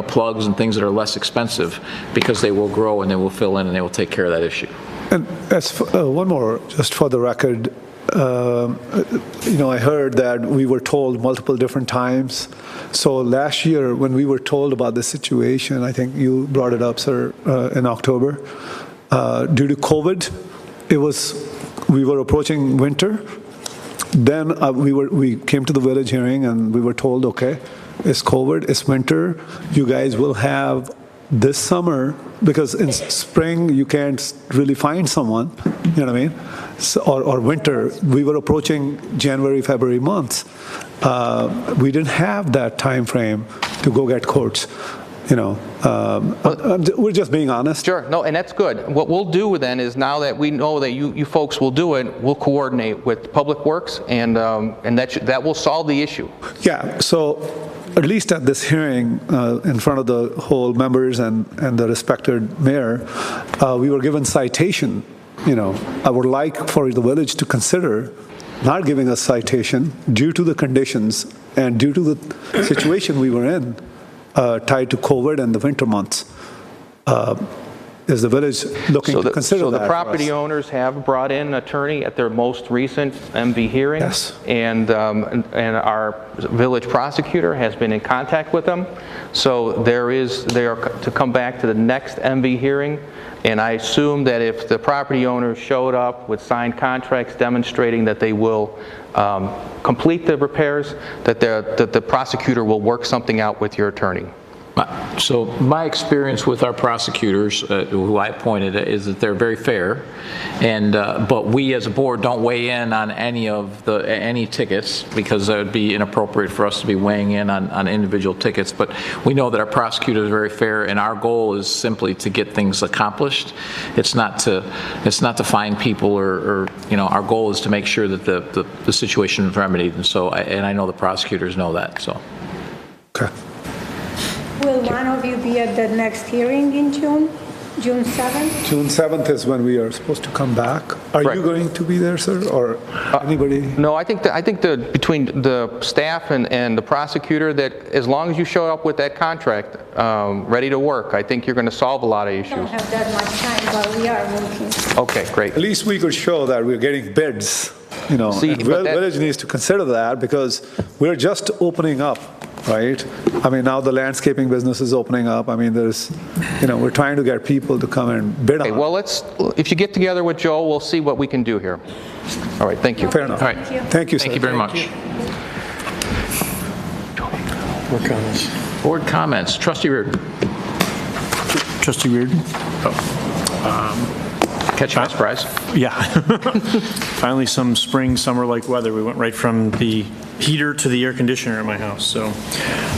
A: plugs and things that are less expensive, because they will grow and they will fill in and they will take care of that issue.
P: And as for, one more, just for the record, I heard that we were told multiple different times. So last year, when we were told about the situation, I think you brought it up, sir, in October, due to COVID, we were approaching winter. Then we came to the village hearing and we were told, okay, it's COVID, it's winter, you guys will have this summer, because in spring you can't really find someone, you know what I mean? So, or winter, we were approaching January, February months. We didn't have that time frame to go get quotes. We're just being honest.
H: Sure, no, and that's good. What we'll do then is, now that we know that you folks will do it, we'll coordinate with Public Works, and that will solve the issue.
P: Yeah, so at least at this hearing, in front of the whole members and the respected mayor, we were given citation. I would like for the village to consider not giving us citation due to the conditions and due to the situation we were in, tied to COVID and the winter months. Is the village looking to consider that?
H: So the property owners have brought in an attorney at their most recent MV hearing.
P: Yes.
H: And our village prosecutor has been in contact with them. So they are to come back to the next MV hearing. And I assume that if the property owners showed up with signed contracts demonstrating that they will complete the repairs, that the prosecutor will work something out with your attorney.
A: So my experience with our prosecutors, who I appointed, is that they're very fair, but we as a board don't weigh in on any tickets, because that would be inappropriate for us to be weighing in on individual tickets. But we know that our prosecutors are very fair, and our goal is simply to get things accomplished. It's not to fine people, or our goal is to make sure that the situation is remedied. And I know the prosecutors know that. So.
P: Okay.
N: Will one of you be at the next hearing in June 7th?
P: June 7th is when we are supposed to come back. Are you going to be there, sir, or anybody?
H: No, I think between the staff and the prosecutor, that as long as you show up with that contract ready to work, I think you're going to solve a lot of issues.
N: We don't have that much time, but we are working.
H: Okay, great.
P: At least we could show that we're getting bids. Village needs to consider that, because we're just opening up. Right? Now the landscaping business is opening up. We're trying to get people to come and bid on it.
H: Well, if you get together with Joe, we'll see what we can do here. All right, thank you.
P: Fair enough.
A: All right.
P: Thank you, sir.
A: Thank you very much.
B: Board comments.
A: Board comments. Trustee Reardon.
O: Trustee Reardon?
A: Catch my surprise.
O: Yeah. Finally, some spring, summer-like weather. We went right from the heater to the air conditioner in my house. So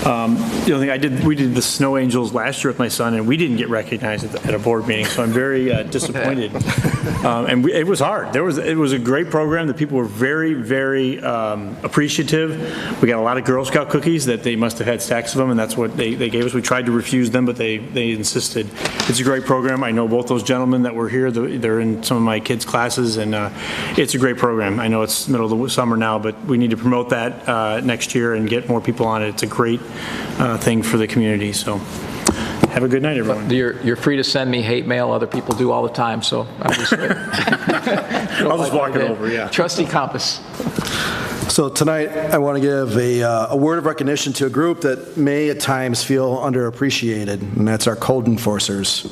O: the only thing we did the snow angels last year with my son, and we didn't get recognized at a board meeting. So I'm very disappointed. And it was hard. It was a great program. The people were very, very appreciative. We got a lot of Girl Scout cookies that they must have had stacks of them, and that's what they gave us. We tried to refuse them, but they insisted. It's a great program. I know both those gentlemen that were here. They're in some of my kids' classes, and it's a great program. I know it's middle of the summer now, but we need to promote that next year and get more people on it. It's a great thing for the community. So have a good night, everyone.
A: You're free to send me hate mail. Other people do all the time, so I'll just
O: I'll just walk it over, yeah.
A: Trustee Compass.
F: So tonight, I want to give a word of recognition to a group that may at times feel underappreciated, and that's our code enforcers.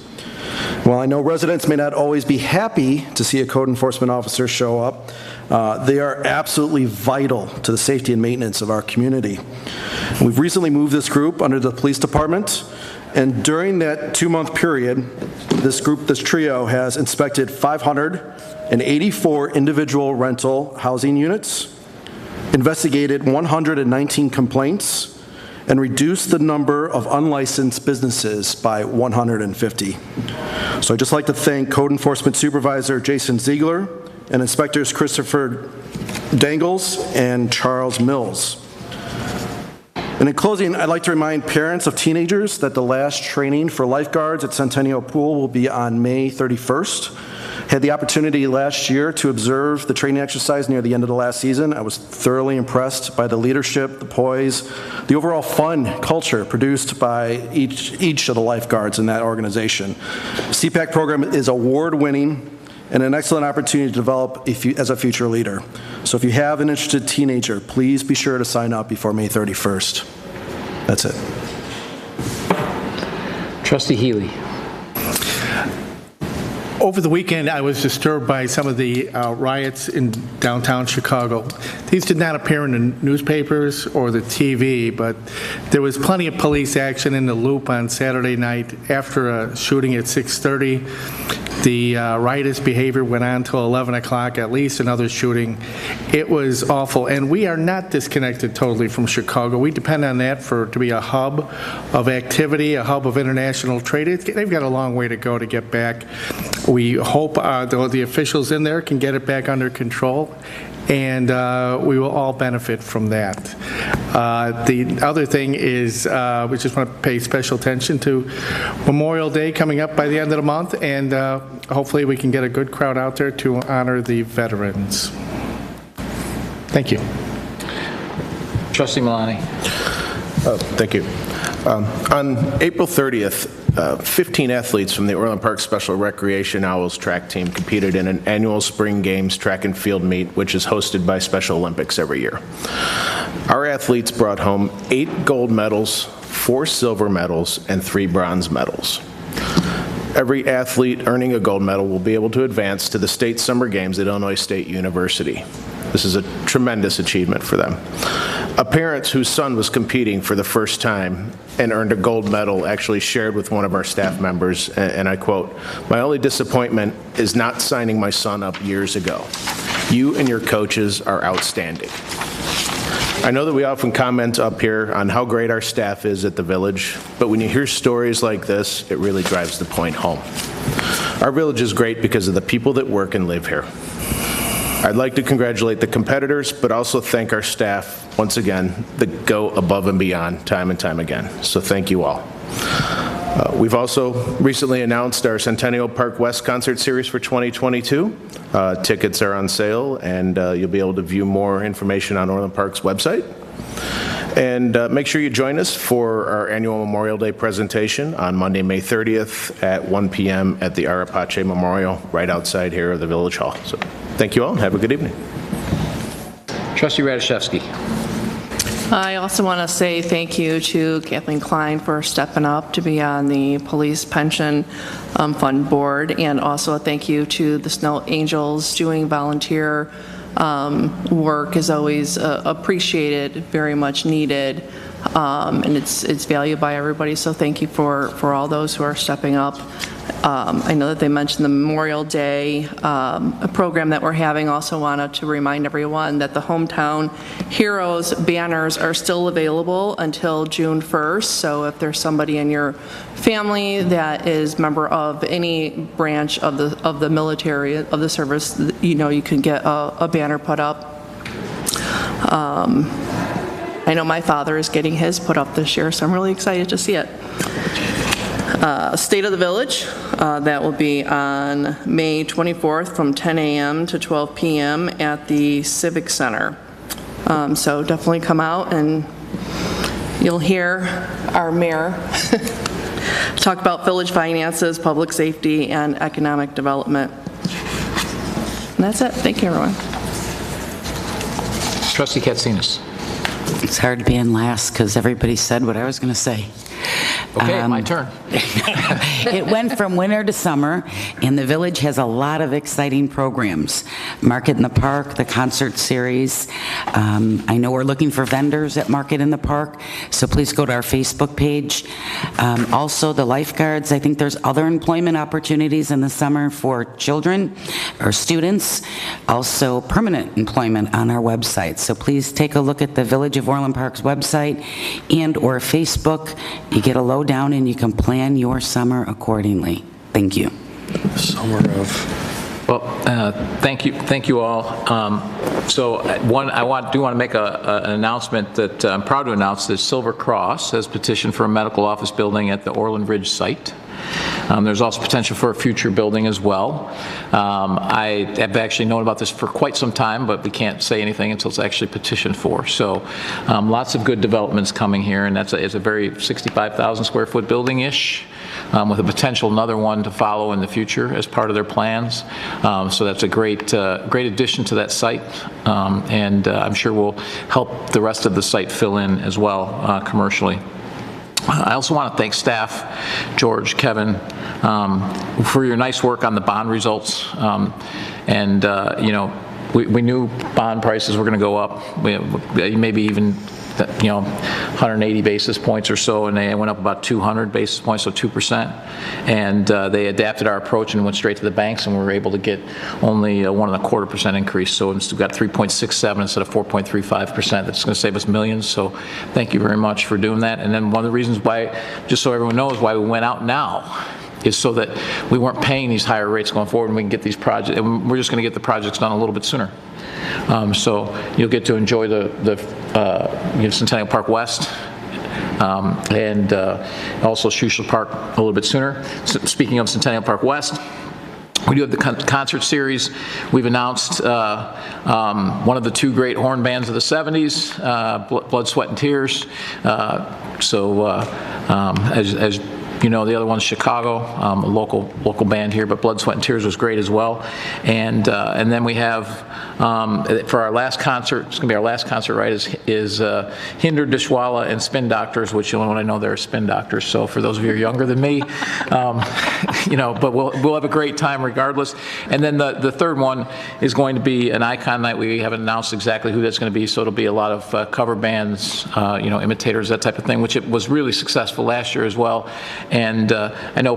F: While I know residents may not always be happy to see a code enforcement officer show up, they are absolutely vital to the safety and maintenance of our community. We've recently moved this group under the police department, and during that 2-month period, this trio has inspected 584 individual rental housing units, investigated 119 complaints, and reduce the number of unlicensed businesses by 150. So I'd just like to thank Code Enforcement Supervisor Jason Ziegler and Inspectors Christopher Dangles and Charles Mills. And in closing, I'd like to remind parents of teenagers that the last training for lifeguards at Centennial Pool will be on May 31st. Had the opportunity last year to observe the training exercise near the end of the last season. I was thoroughly impressed by the leadership, the poise, the overall fun culture produced by each of the lifeguards in that organization. The CPAC program is award-winning and an excellent opportunity to develop as a future leader. So if you have an interested teenager, please be sure to sign up before May 31st. That's it.
A: Trustee Healy.
G: Over the weekend, I was disturbed by some of the riots in downtown Chicago. These did not appear in the newspapers or the TV, but there was plenty of police action in the Loop on Saturday night after a shooting at 6:30. The riotous behavior went on till 11 o'clock, at least another shooting. It was awful, and we are not disconnected totally from Chicago. We depend on that to be a hub of activity, a hub of international trade. They've got a long way to go to get back. We hope the officials in there can get it back under control, and we will all benefit from that. The other thing is we just want to pay special attention to Memorial Day coming up by the end of the month, and hopefully we can get a good crowd out there to honor the veterans. Thank you.
A: Trustee Milani.
E: Thank you. On April 30th, 15 athletes from the Orland Park Special Recreation Owls track team competed in an annual spring games track and field meet, which is hosted by Special Olympics every year. Our athletes brought home 8 gold medals, 4 silver medals, and 3 bronze medals. Every athlete earning a gold medal will be able to advance to the state summer games at Illinois State University. This is a tremendous achievement for them. A parent whose son was competing for the first time and earned a gold medal actually shared with one of our staff members, and I quote, "My only disappointment is not signing my son up years ago. You and your coaches are outstanding." I know that we often comment up here on how great our staff is at the Village, but when you hear stories like this, it really drives the point home. Our Village is great because of the people that work and live here. I'd like to congratulate the competitors, but also thank our staff, once again, that go above and beyond time and time again. So thank you all. We've also recently announced our Centennial Park West concert series for 2022. Tickets are on sale, and you'll be able to view more information on Orland Park's website. And make sure you join us for our annual Memorial Day presentation on Monday, May 30th at 1 p.m. at the Arapache Memorial right outside here of the Village Hall. So thank you all, and have a good evening.
A: Trustee Radiszewski.
K: I also want to say thank you to Kathleen Klein for stepping up to be on the Police Pension Fund Board, and also a thank you to the Snow Angels. Doing volunteer work is always appreciated, very much needed, and it's valued by everybody, so thank you for all those who are stepping up. I know that they mentioned the Memorial Day program that we're having. Also wanted to remind everyone that the Hometown Heroes banners are still available until June 1st. So if there's somebody in your family that is member of any branch of the military, of the service, you know, you can get a banner put up. I know my father is getting his put up this year, so I'm really excited to see it. State of the Village, that will be on May 24th from 10 a.m. to 12 p.m. at the Civic Center. So definitely come out and you'll hear our mayor talk about village finances, public safety, and economic development. And that's it. Thank you, everyone.
A: Trustee Katsinas.
C: It's hard to be in last because everybody said what I was going to say.
A: Okay, my turn.
C: It went from winter to summer, and the village has a lot of exciting programs. Market in the Park, the concert series. I know we're looking for vendors at Market in the Park, so please go to our Facebook page. Also, the lifeguards, I think there's other employment opportunities in the summer for children or students. Also, permanent employment on our website. So please take a look at the Village of Orland Park's website and or Facebook. You get a lowdown and you can plan your summer accordingly. Thank you.
F: Summer of.
A: Well, thank you all. So I do want to make an announcement that I'm proud to announce that Silver Cross has petitioned for a medical office building at the Orland Ridge site. There's also potential for a future building as well. I have actually known about this for quite some time, but we can't say anything until it's actually petitioned for. So lots of good developments coming here, and it's a very 65,000 square foot building-ish, with a potential another one to follow in the future as part of their plans. So that's a great addition to that site, and I'm sure will help the rest of the site fill in as well commercially. I also want to thank staff, George, Kevin, for your nice work on the bond results. You know, we knew bond prices were going to go up, maybe even 180 basis points or so, and they went up about 200 basis points, so 2%. And they adapted our approach and went straight to the banks, and we were able to get only 1.25% increase. So we've got 3.67 instead of 4.35%. That's going to save us millions. So thank you very much for doing that. And then one of the reasons why, just so everyone knows, why we went out now is so that we weren't paying these higher rates going forward, and we can get these projects, and we're just going to get the projects done a little bit sooner. So you'll get to enjoy the Centennial Park West, and also Schuylkill Park a little bit sooner. So, speaking of Centennial Park West, we do have the concert series. We've announced one of the two great horn bands of the 70s, Blood, Sweat, and Tears. As you know, the other one's Chicago, a local band here, but Blood, Sweat, and Tears was great as well. And then we have, for our last concert, it's going to be our last concert, right, is Hindered, Dishwalla, and Spin Doctors, which I know they're spin doctors, so for those of you who are younger than me, but we'll have a great time regardless. And then the third one is going to be an icon night. We haven't announced exactly who that's going to be, so it'll be a lot of cover bands, imitators, that type of thing, which it was really successful last year as well. And I know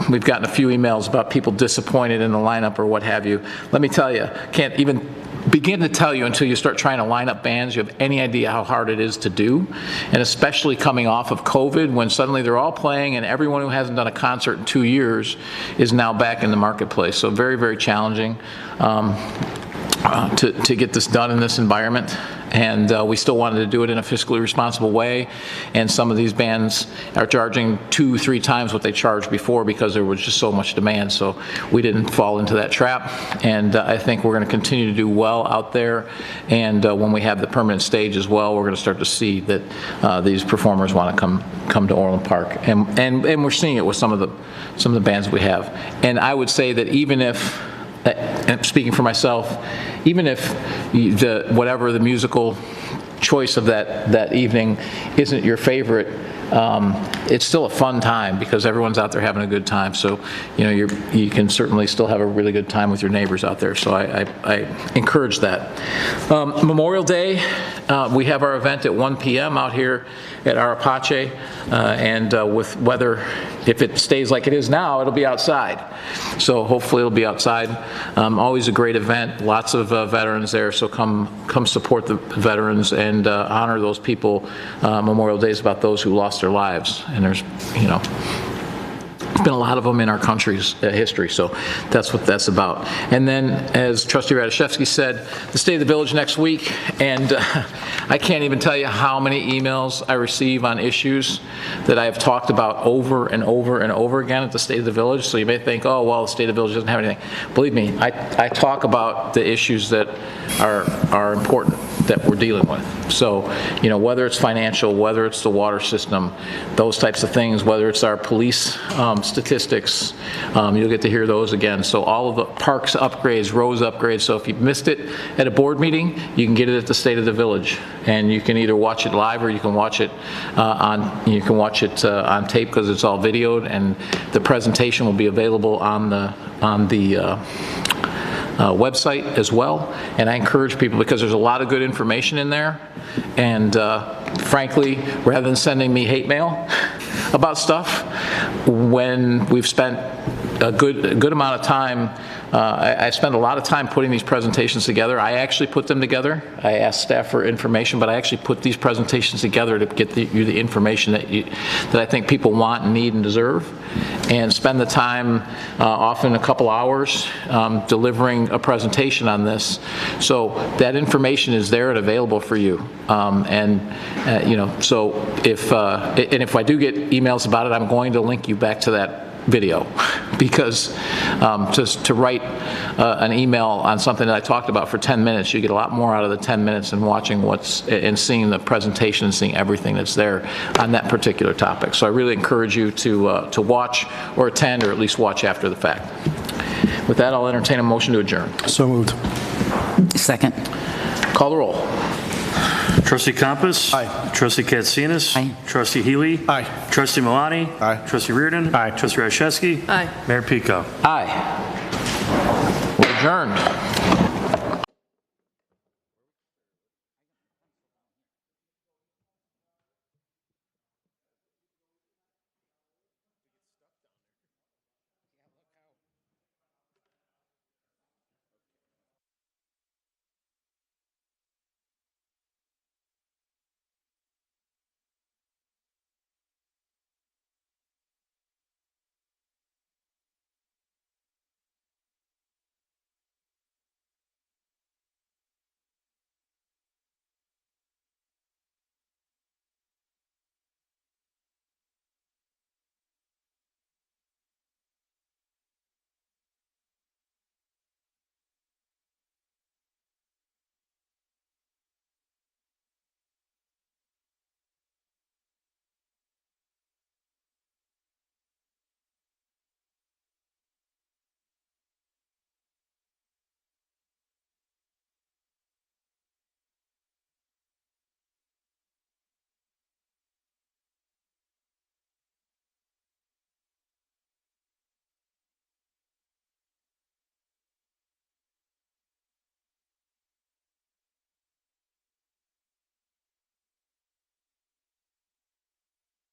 A: we've gotten a few emails about people disappointed in the lineup or what have you. Let me tell you, can't even begin to tell you until you start trying to line up bands. You have any idea how hard it is to do, and especially coming off of COVID, when suddenly they're all playing and everyone who hasn't done a concert in 2 years is now back in the marketplace. So very, very challenging to get this done in this environment. And we still wanted to do it in a fiscally responsible way. And some of these bands are charging 2-3 times what they charged before because there was just so much demand. So we didn't fall into that trap. And I think we're going to continue to do well out there. And when we have the permanent stage as well, we're going to start to see that these performers want to come to Orland Park. And we're seeing it with some of the bands we have. And I would say that even if, and speaking for myself, even if whatever the musical choice of that evening isn't your favorite, it's still a fun time because everyone's out there having a good time. So you can certainly still have a really good time with your neighbors out there. So I encourage that. Memorial Day, we have our event at 1 p.m. out here at Arapache, and with weather, if it stays like it is now, it'll be outside. So hopefully it'll be outside. Always a great event, lots of veterans there, so come support the veterans and honor those people. Memorial Day is about those who lost their lives, and there's, there's been a lot of them in our country's history, so that's what that's about. And then, as Trustee Radoszewski said, the State of the Village next week, and I can't even tell you how many emails I receive on issues that I have talked about over and over and over again at the State of the Village. So you may think, oh, well, the State of the Village doesn't have anything. Believe me, I talk about the issues that are important that we're dealing with. So, whether it's financial, whether it's the water system, those types of things, whether it's our police statistics. You'll get to hear those again. So all of the parks upgrades, roads upgrades. So if you missed it at a board meeting, you can get it at the State of the Village, and you can either watch it live or you can watch it on tape because it's all videoed, and the presentation will be available on the website as well. And I encourage people, because there's a lot of good information in there, and frankly, rather than sending me hate mail about stuff, when we've spent a good amount of time, I spend a lot of time putting these presentations together. I actually put them together. I asked staff for information, but I actually put these presentations together to get you the information that I think people want and need and deserve, and spend the time, often a couple hours, delivering a presentation on this. So that information is there and available for you. So if I do get emails about it, I'm going to link you back to that video, because just to write an email on something that I talked about for 10 minutes, you get a lot more out of the 10 minutes than watching and seeing the presentation and seeing everything that's there on that particular topic. So I really encourage you to watch or attend, or at least watch after the fact. With that, I'll entertain a motion to adjourn.
F: So moved.
C: Second.
A: Call the roll.
B: Trustee Compass? Aye. Trustee Katsinas?
C: Aye.
B: Trustee Healy?
F: Aye.
B: Trustee Malani?
F: Aye.
B: Trustee Reardon?
O: Aye.
B: Trustee Rashevsky?
K: Aye.
B: Mayor Pico?
A: Aye. We're adjourned.